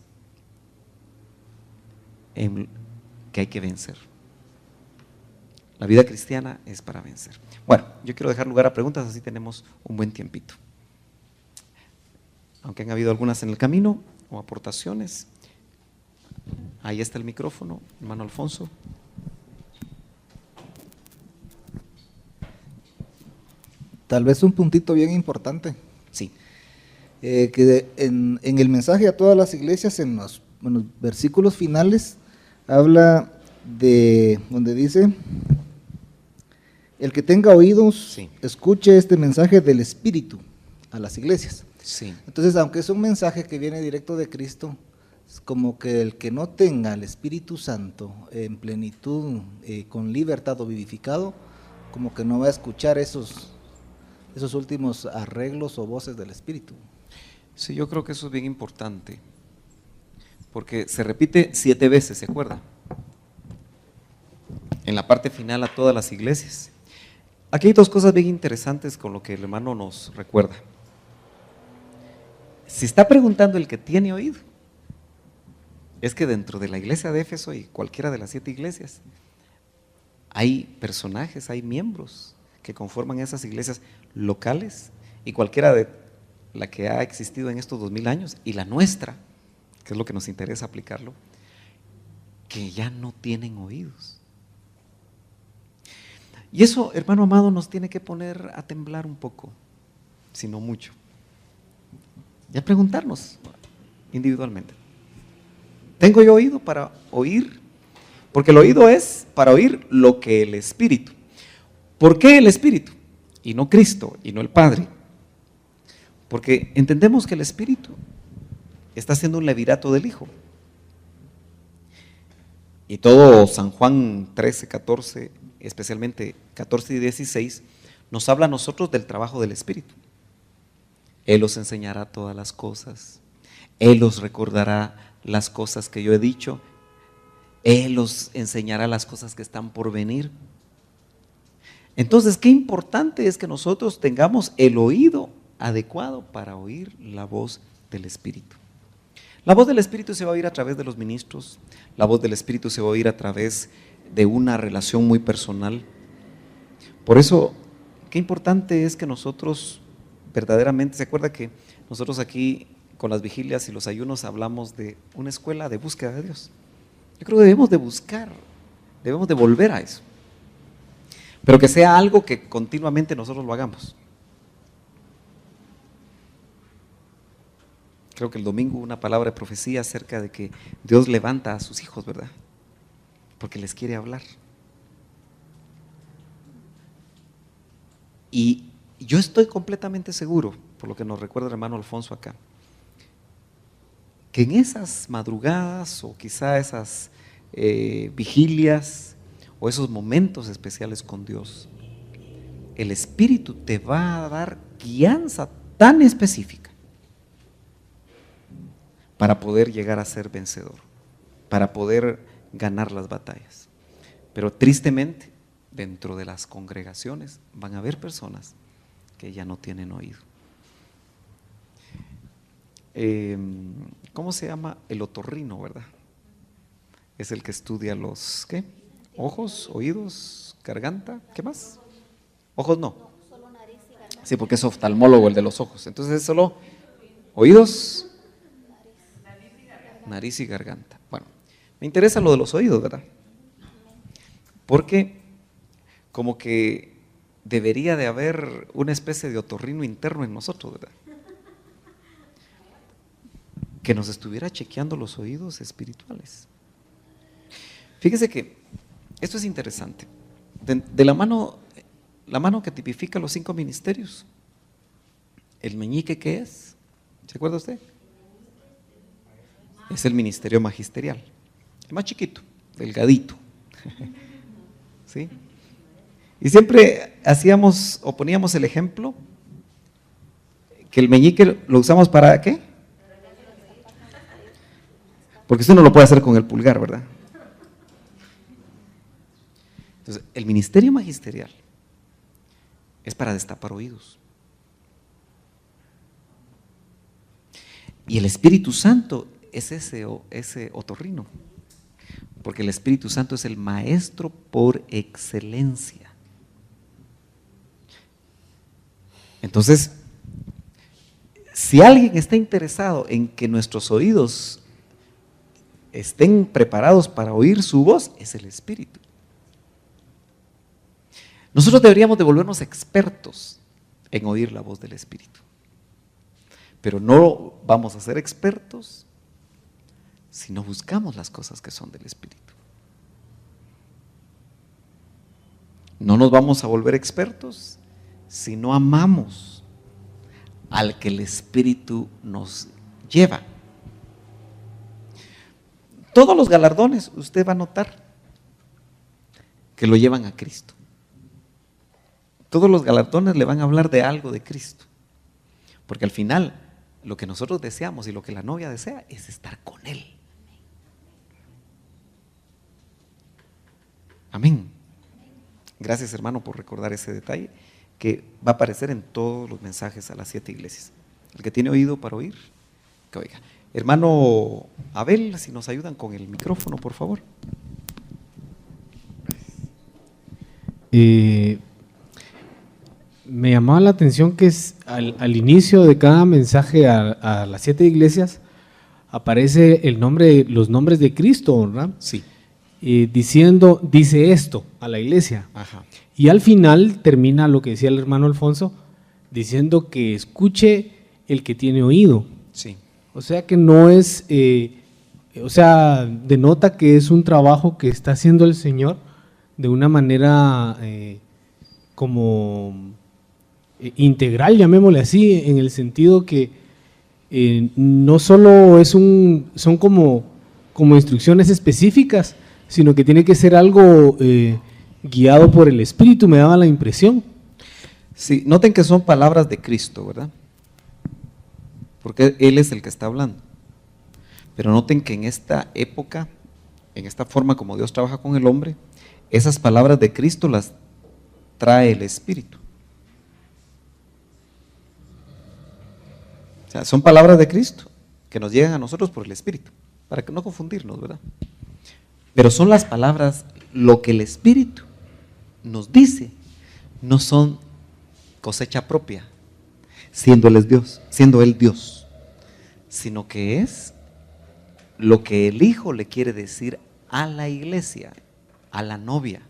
en que hay que vencer. La vida cristiana es para vencer. Bueno, yo quiero dejar lugar a preguntas, así tenemos un buen tiempito. Aunque han habido algunas en el camino o aportaciones. Ahí está el micrófono, hermano Alfonso. Tal vez un puntito bien importante. Sí. que en el mensaje a todas las iglesias, en los versículos finales, habla de donde dice: el que tenga oídos, Sí. escuche este mensaje del Espíritu a las iglesias. Sí. Entonces, aunque es un mensaje que viene directo de Cristo, es como que el que no tenga el Espíritu Santo en plenitud, con libertad o vivificado, como que no va a escuchar esos últimos arreglos o voces del Espíritu. Sí, yo creo que eso es bien importante, porque se repite 7 veces, ¿se acuerda? En la parte final a todas las iglesias. Aquí hay 2 cosas bien interesantes con lo que el hermano nos recuerda. Si está preguntando el que tiene oído, es que dentro de la iglesia de Éfeso y cualquiera de las 7 iglesias, hay personajes, hay miembros que conforman esas iglesias locales, y cualquiera de la que ha existido en estos 2000 años y la nuestra, que es lo que nos interesa aplicarlo, que ya no tienen oídos. Y eso, hermano amado, nos tiene que poner a temblar un poco, si no mucho, y a preguntarnos individualmente: ¿tengo yo oído para oír? Porque el oído es para oír lo que el Espíritu. ¿Por qué el Espíritu? Y no Cristo, y no el Padre. Porque entendemos que el Espíritu está haciendo un levirato del Hijo. Y todo San Juan 13, 14, especialmente 14 y 16, nos habla a nosotros del trabajo del Espíritu. Él os enseñará todas las cosas. Él os recordará las cosas que yo he dicho. Él os enseñará las cosas que están por venir. Entonces, qué importante es que nosotros tengamos el oído adecuado para oír la voz del Espíritu. La voz del Espíritu se va a oír a través de los ministros. La voz del Espíritu se va a oír a través de una relación muy personal. Por eso, qué importante es que nosotros verdaderamente, ¿se acuerda que nosotros aquí con las vigilias y los ayunos hablamos de una escuela de búsqueda de Dios? Yo creo que debemos de buscar, debemos de volver a eso, pero que sea algo que continuamente nosotros lo hagamos. Creo que el domingo una palabra de profecía acerca de que Dios levanta a sus hijos, ¿verdad? Porque les quiere hablar. Y yo estoy completamente seguro, por lo que nos recuerda el hermano Alfonso acá, que en esas madrugadas o quizá esas vigilias o esos momentos especiales con Dios, el Espíritu te va a dar guianza tan específica para poder llegar a ser vencedor, para poder ganar las batallas. Pero tristemente, dentro de las congregaciones van a haber personas que ya no tienen oído. ¿Cómo se llama? El otorrino, ¿verdad? Es el que estudia los, ¿qué? Ojos, oídos, garganta, ¿qué más? Ojos no. Sí, porque es oftalmólogo el de los ojos. Entonces es solo oídos, nariz y garganta. Bueno, me interesa lo de los oídos, ¿verdad? Porque como que debería de haber una especie de otorrino interno en nosotros, ¿verdad? Que nos estuviera chequeando los oídos espirituales. Fíjese que esto es interesante. De la mano que tipifica los 5 ministerios, el meñique, ¿qué es? ¿Se acuerda usted? Es el ministerio magisterial, el más chiquito, delgadito. ¿Sí? Y siempre hacíamos o poníamos el ejemplo que el meñique lo usamos para ¿qué? Porque usted no lo puede hacer con el pulgar, ¿verdad? Entonces, el ministerio magisterial es para destapar oídos. Y el Espíritu Santo es ese otorrino, porque el Espíritu Santo es el maestro por excelencia. Entonces, si alguien está interesado en que nuestros oídos estén preparados para oír su voz, es el Espíritu. Nosotros deberíamos de volvernos expertos en oír la voz del Espíritu. Pero no vamos a ser expertos si no buscamos las cosas que son del Espíritu. No nos vamos a volver expertos si no amamos al que el Espíritu nos lleva. Todos los galardones, usted va a notar que lo llevan a Cristo. Todos los galardones le van a hablar de algo de Cristo. Porque al final, lo que nosotros deseamos y lo que la novia desea es estar con Él. Amén. Gracias, hermano, por recordar ese detalle que va a aparecer en todos los mensajes a las 7 iglesias. El que tiene oído para oír, que oiga. Hermano Abel, si nos ayudan con el micrófono, por favor. Me llamaba la atención que al inicio de cada mensaje a las 7 iglesias aparece los nombres de Cristo, ¿verdad? Sí. Dice esto a la iglesia. Ajá. Y al final termina lo que decía el hermano Alfonso, diciendo que escuche el que tiene oído. Sí. O sea que no es, denota que es un trabajo que está haciendo el Señor de una manera como integral, llamémosle así, en el sentido que no solo son como instrucciones específicas, sino que tiene que ser algo guiado por el Espíritu, me daba la impresión. Sí, noten que son palabras de Cristo, ¿verdad? Porque Él es el que está hablando. Pero noten que en esta época, en esta forma como Dios trabaja con el hombre, esas palabras de Cristo las trae el Espíritu. O sea, son palabras de Cristo que nos llegan a nosotros por el Espíritu, para que no confundirnos, ¿verdad? Pero son las palabras, lo que el Espíritu nos dice, no son cosecha propia, siendo Él Dios, sino que es lo que el Hijo le quiere decir a la iglesia, a la novia.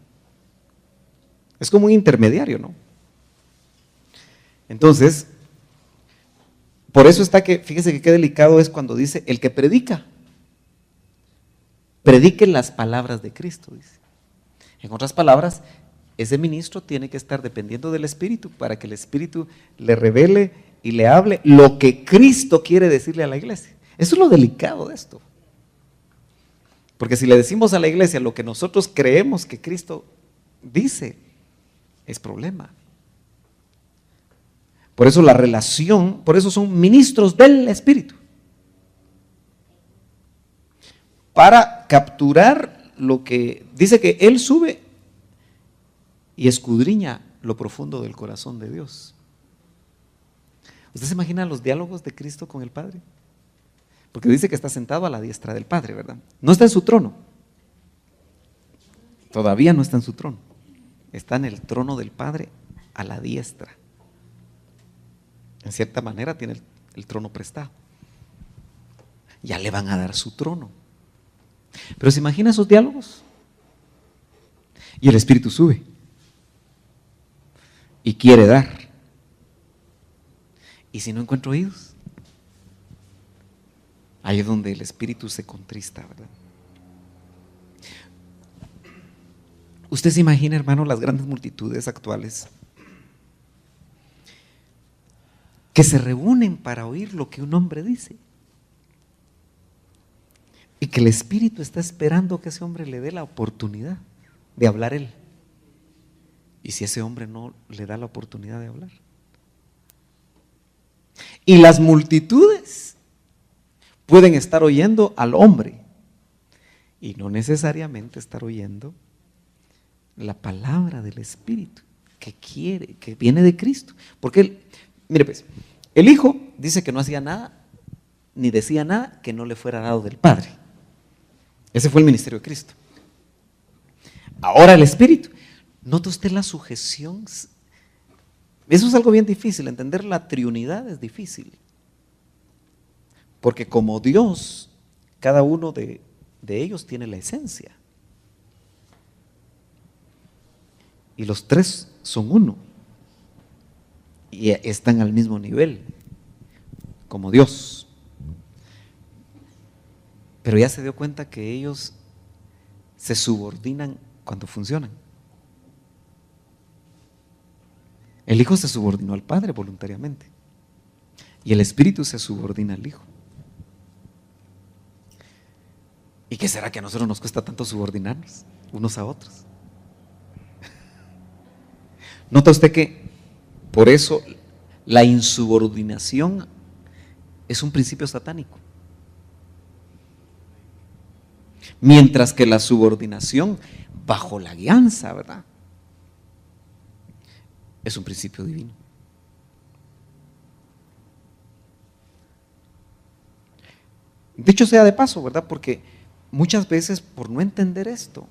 Es como un intermediario, ¿no? Entonces, por eso está que, fíjese que qué delicado es cuando dice, el que predique las palabras de Cristo, dice. En otras palabras, ese ministro tiene que estar dependiendo del Espíritu para que el Espíritu le revele y le hable lo que Cristo quiere decirle a la iglesia. Eso es lo delicado de esto. Porque si le decimos a la iglesia lo que nosotros creemos que Cristo dice, es problema. Por eso la relación, por eso son ministros del Espíritu. Para capturar lo que dice que Él sube y escudriña lo profundo del corazón de Dios. ¿Usted se imagina los diálogos de Cristo con el Padre? Porque dice que está sentado a la diestra del Padre, ¿verdad? No está en su trono. Todavía no está en su trono. Está en el trono del Padre a la diestra. En cierta manera tiene el trono prestado. Ya le van a dar su trono. Pero ¿se imagina esos diálogos? Y el Espíritu sube y quiere dar. ¿Y si no encuentro oídos? Ahí es donde el Espíritu se contrista, ¿verdad? Usted se imagina, hermano, las grandes multitudes actuales que se reúnen para oír lo que un hombre dice y que el Espíritu está esperando que ese hombre le dé la oportunidad de hablar él. ¿Y si ese hombre no le da la oportunidad de hablar? Y las multitudes pueden estar oyendo al hombre y no necesariamente estar oyendo la palabra del Espíritu que viene de Cristo. Porque, mire pues, el Hijo dice que no hacía nada, ni decía nada que no le fuera dado del Padre. Ese fue el ministerio de Cristo. Ahora el Espíritu. ¿Nota usted la sujeción? Eso es algo bien difícil, entender la triunidad es difícil. Porque como Dios, cada uno de ellos tiene la esencia. Y los tres son uno. Y están al mismo nivel. como Dios. Pero ya se dio cuenta que ellos se subordinan cuando funcionan. El Hijo se subordinó al Padre voluntariamente y el Espíritu se subordina al Hijo. ¿Y qué será que a nosotros nos cuesta tanto subordinarnos unos a otros? ¿Nota usted que por eso la insubordinación es un principio satánico? Mientras que la subordinación bajo la guianza, ¿verdad?, es un principio divino. Dicho sea de paso, ¿verdad?, porque muchas veces por no entender esto,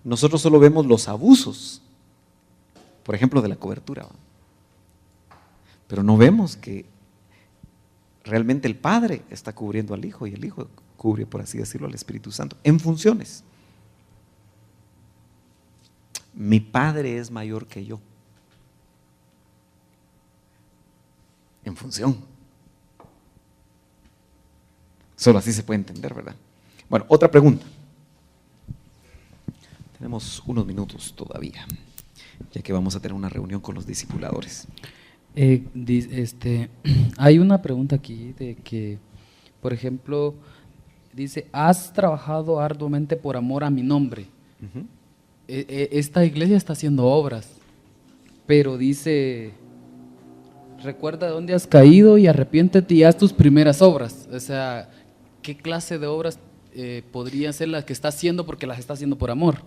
nosotros solo vemos los abusos, por ejemplo, de la cobertura, ¿verdad?, pero no vemos que realmente el Padre está cubriendo al Hijo y el Hijo cubre, por así decirlo, al Espíritu Santo en funciones. Mi Padre es mayor que yo. En función. Solo así se puede entender, ¿verdad? Bueno, otra pregunta. Tenemos unos minutos todavía, ya que vamos a tener una reunión con los discipuladores. Hay una pregunta aquí de que, por ejemplo, dice, has trabajado arduamente por amor a mi nombre. Uh-huh. Esta iglesia está haciendo obras, pero dice, recuerda de dónde has caído y arrepiéntete y haz tus primeras obras. O sea, ¿qué clase de obras podrían ser las que está haciendo porque las está haciendo por amor?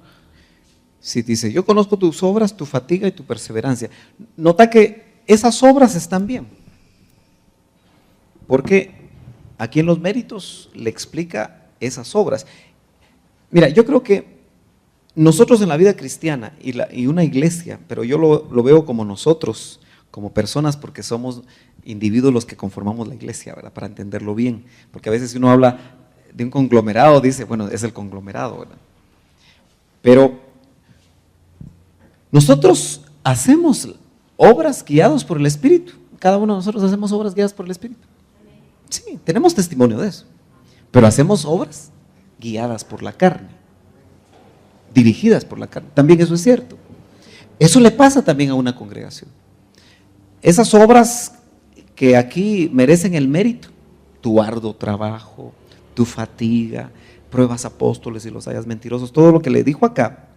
Sí, dice, yo conozco tus obras, tu fatiga y tu perseverancia. Nota que esas obras están bien, porque aquí en los méritos le explica esas obras. Mira, yo creo que nosotros en la vida cristiana y una iglesia, pero yo lo veo como nosotros, como personas, porque somos individuos los que conformamos la iglesia, ¿verdad?, para entenderlo bien, porque a veces si uno habla de un conglomerado, dice, bueno, es el conglomerado, ¿verdad? Pero nosotros hacemos obras guiados por el Espíritu. Cada uno de nosotros hacemos obras guiadas por el Espíritu. Sí, tenemos testimonio de eso. Pero hacemos obras guiadas por la carne, dirigidas por la carne. También eso es cierto. Eso le pasa también a una congregación. Esas obras que aquí merecen el mérito, tu arduo trabajo, tu fatiga, pruebas apóstoles y los hayas mentirosos, todo lo que le dijo acá,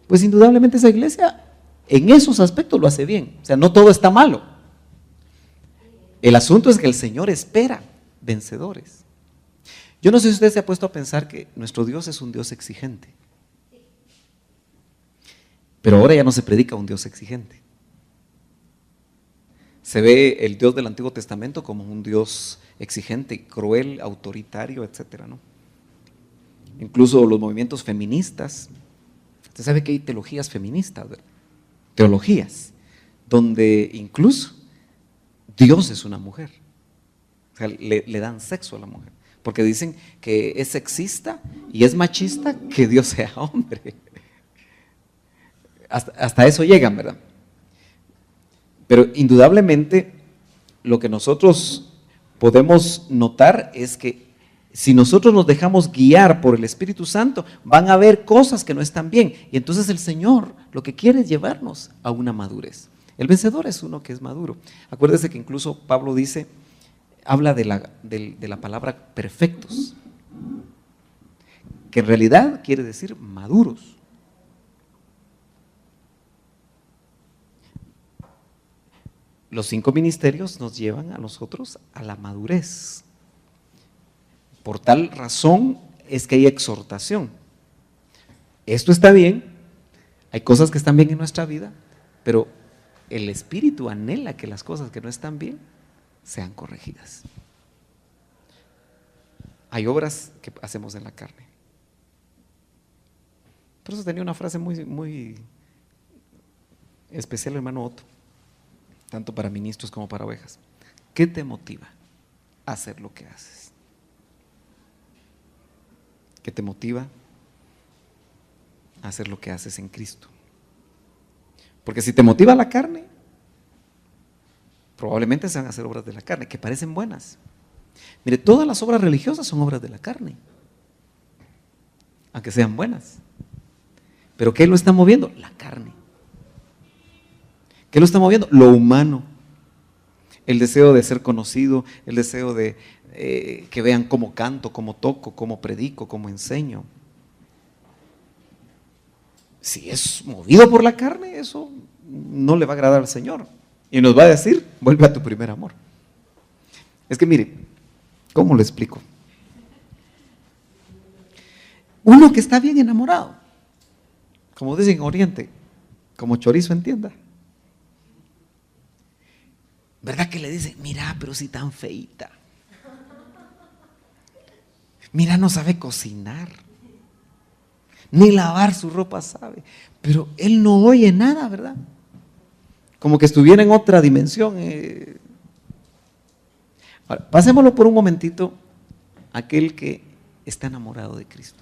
pues indudablemente esa iglesia en esos aspectos lo hace bien. O sea, no todo está malo. El asunto es que el Señor espera vencedores. Yo no sé si usted se ha puesto a pensar que nuestro Dios es un Dios exigente. Pero ahora ya no se predica un Dios exigente. Se ve el Dios del Antiguo Testamento como un Dios exigente, cruel, autoritario, etcétera, ¿no? Incluso los movimientos feministas. Usted sabe que hay teologías feministas, ¿verdad? Teologías, donde incluso Dios es una mujer. O sea, le dan sexo a la mujer, porque dicen que es sexista y es machista que Dios sea hombre. Hasta eso llegan, ¿verdad? Pero indudablemente lo que nosotros podemos notar es que si nosotros nos dejamos guiar por el Espíritu Santo, van a haber cosas que no están bien. Y entonces el Señor lo que quiere es llevarnos a una madurez. El vencedor es uno que es maduro. Acuérdese que incluso Pablo dice, habla de la palabra perfectos, que en realidad quiere decir maduros. Los 5 ministerios nos llevan a nosotros a la madurez. Por tal razón es que hay exhortación. Esto está bien, hay cosas que están bien en nuestra vida, pero el Espíritu anhela que las cosas que no están bien sean corregidas. Hay obras que hacemos en la carne. Por eso tenía una frase muy especial, hermano Otto, tanto para ministros como para ovejas. ¿Qué te motiva a hacer lo que haces? ¿Qué te motiva a hacer lo que haces en Cristo? Porque si te motiva la carne, probablemente se van a hacer obras de la carne, que parecen buenas. Mire, todas las obras religiosas son obras de la carne, aunque sean buenas. ¿Pero qué lo está moviendo? La carne. ¿Qué lo está moviendo? Lo humano. El deseo de ser conocido, el deseo de que vean cómo canto, cómo toco, cómo predico, cómo enseño. Si es movido por la carne, eso no le va a agradar al Señor. Y nos va a decir, vuelve a tu primer amor. Es que mire, ¿cómo lo explico? Uno que está bien enamorado, como dicen en Oriente, como chorizo en tienda. ¿Verdad que le dicen, mira, pero si tan feita? Mira, no sabe cocinar, ni lavar su ropa sabe, pero él no oye nada, ¿verdad? Como que estuviera en otra dimensión. Ahora, pasémoslo por un momentito, aquel que está enamorado de Cristo.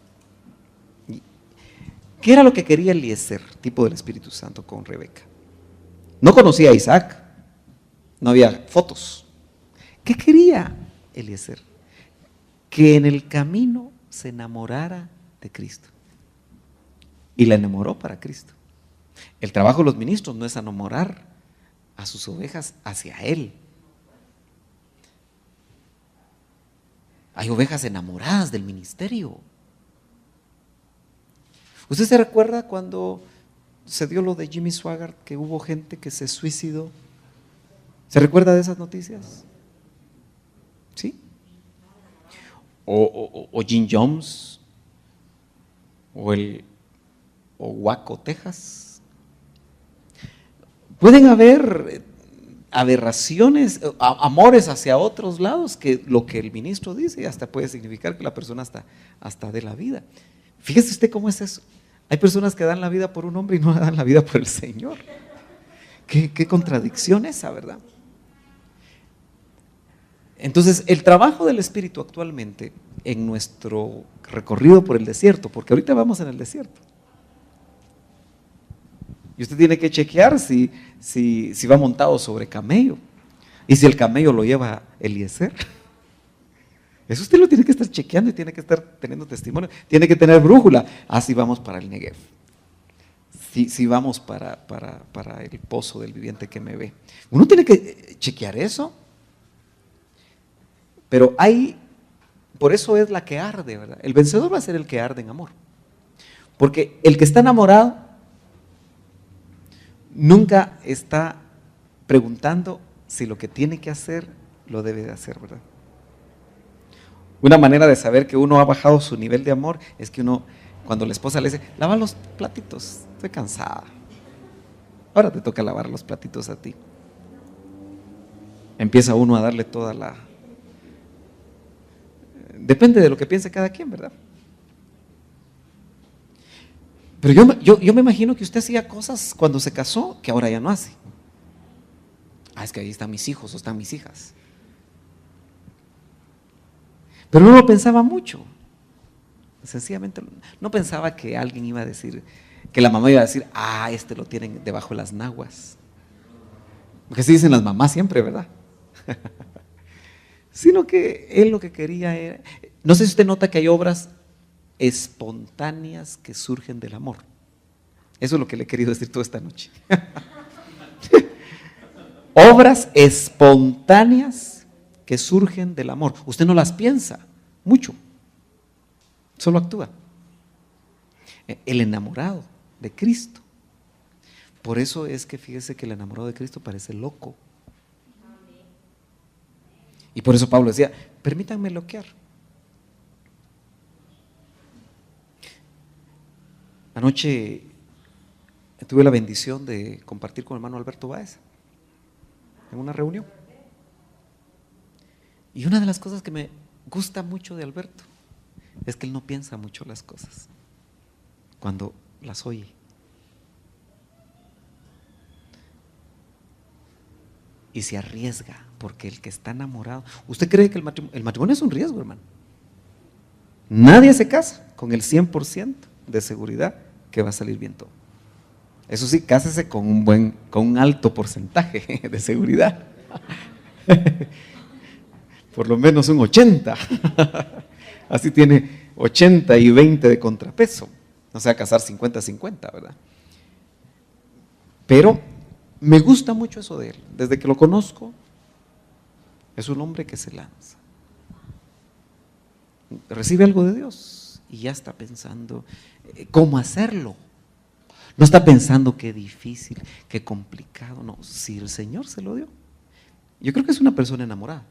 ¿Qué era lo que quería Eliezer, tipo del Espíritu Santo, con Rebeca? No conocía a Isaac, no había fotos. ¿Qué quería Eliezer? Que en el camino se enamorara de Cristo. Y la enamoró para Cristo. El trabajo de los ministros no es enamorar a sus ovejas hacia Él. Hay ovejas enamoradas del ministerio. ¿Usted se recuerda cuando se dio lo de Jimmy Swaggart, que hubo gente que se suicidó? ¿Se recuerda de esas noticias? ¿Sí? O Jim Jones, o Waco, Texas. Pueden haber aberraciones, amores hacia otros lados, que lo que el ministro dice hasta puede significar que la persona hasta dé la vida. Fíjese usted cómo es eso. Hay personas que dan la vida por un hombre y no dan la vida por el Señor. Qué contradicción esa, ¿verdad? Entonces, el trabajo del Espíritu actualmente en nuestro recorrido por el desierto, porque ahorita vamos en el desierto, y usted tiene que chequear si va montado sobre camello, y si el camello lo lleva Eliezer. Eso usted lo tiene que estar chequeando y tiene que estar teniendo testimonio, tiene que tener brújula. Si vamos para el Negev, si vamos para el pozo del viviente que me ve. Uno tiene que chequear eso. Pero por eso es la que arde, ¿verdad? El vencedor va a ser el que arde en amor. Porque el que está enamorado nunca está preguntando si lo que tiene que hacer lo debe de hacer, ¿verdad? Una manera de saber que uno ha bajado su nivel de amor es que uno, cuando la esposa le dice, lava los platitos, estoy cansada. Ahora te toca lavar los platitos a ti. Empieza uno a darle toda la... Depende de lo que piense cada quien, ¿verdad? Pero yo me imagino que usted hacía cosas cuando se casó que ahora ya no hace. Es que ahí están mis hijos o están mis hijas. Pero no lo pensaba mucho. Sencillamente no pensaba que alguien iba a decir, que la mamá iba a decir, este lo tienen debajo de las naguas. Porque así dicen las mamás siempre, ¿verdad? Sino que él lo que quería era, no sé si usted nota que hay obras espontáneas que surgen del amor. Eso es lo que le he querido decir toda esta noche. Obras espontáneas que surgen del amor. Usted no las piensa mucho, solo actúa. El enamorado de Cristo. Por eso es que fíjese que el enamorado de Cristo parece loco. Y por eso Pablo decía, permítanme loquear. Anoche tuve la bendición de compartir con el hermano Alberto Báez en una reunión. Y una de las cosas que me gusta mucho de Alberto es que él no piensa mucho las cosas cuando las oye. Y se arriesga, porque el que está enamorado, ¿usted cree que el matrimonio es un riesgo, hermano? Nadie se casa con el 100% de seguridad que va a salir bien todo. Eso sí, cásese con un alto porcentaje de seguridad. Por lo menos un 80. Así tiene 80 y 20 de contrapeso. No se va a casar 50-50, ¿verdad? Pero me gusta mucho eso de él. Desde que lo conozco, es un hombre que se lanza. Recibe algo de Dios y ya está pensando cómo hacerlo. No está pensando qué difícil, qué complicado. No, si el Señor se lo dio. Yo creo que es una persona enamorada.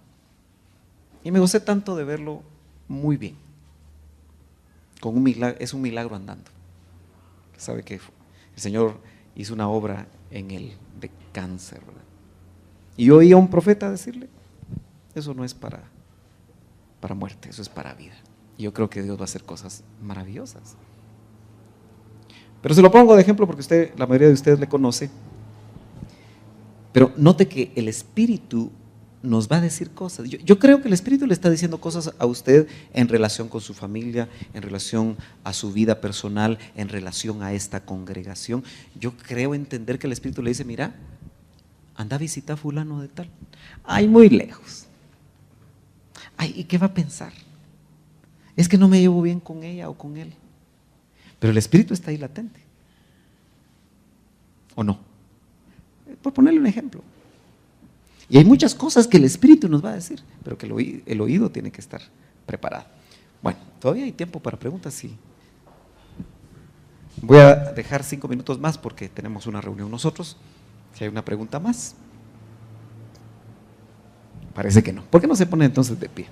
Y me gocé tanto de verlo muy bien. Con un milagro, es un milagro andando. Sabe que el Señor hizo una obra en él de cáncer, ¿verdad? Y yo oí a un profeta decirle, eso no es para muerte, eso es para vida. Y yo creo que Dios va a hacer cosas maravillosas. Pero se lo pongo de ejemplo porque la mayoría de ustedes le conoce. Pero note que el Espíritu nos va a decir cosas. Yo creo que el Espíritu le está diciendo cosas a usted en relación con su familia, en relación a su vida personal, en relación a esta congregación. Yo creo entender que el Espíritu le dice, mira, anda a visitar a fulano de tal. Ay, muy lejos. Ay, ¿y qué va a pensar? Es que no me llevo bien con ella o con él. Pero el Espíritu está ahí latente. ¿O no? Por ponerle un ejemplo. Y hay muchas cosas que el Espíritu nos va a decir, pero que el oído tiene que estar preparado. Bueno, todavía hay tiempo para preguntas, sí. Voy a dejar 5 minutos más porque tenemos una reunión nosotros. Si hay una pregunta más. Parece que no. ¿Por qué no se pone entonces de pie?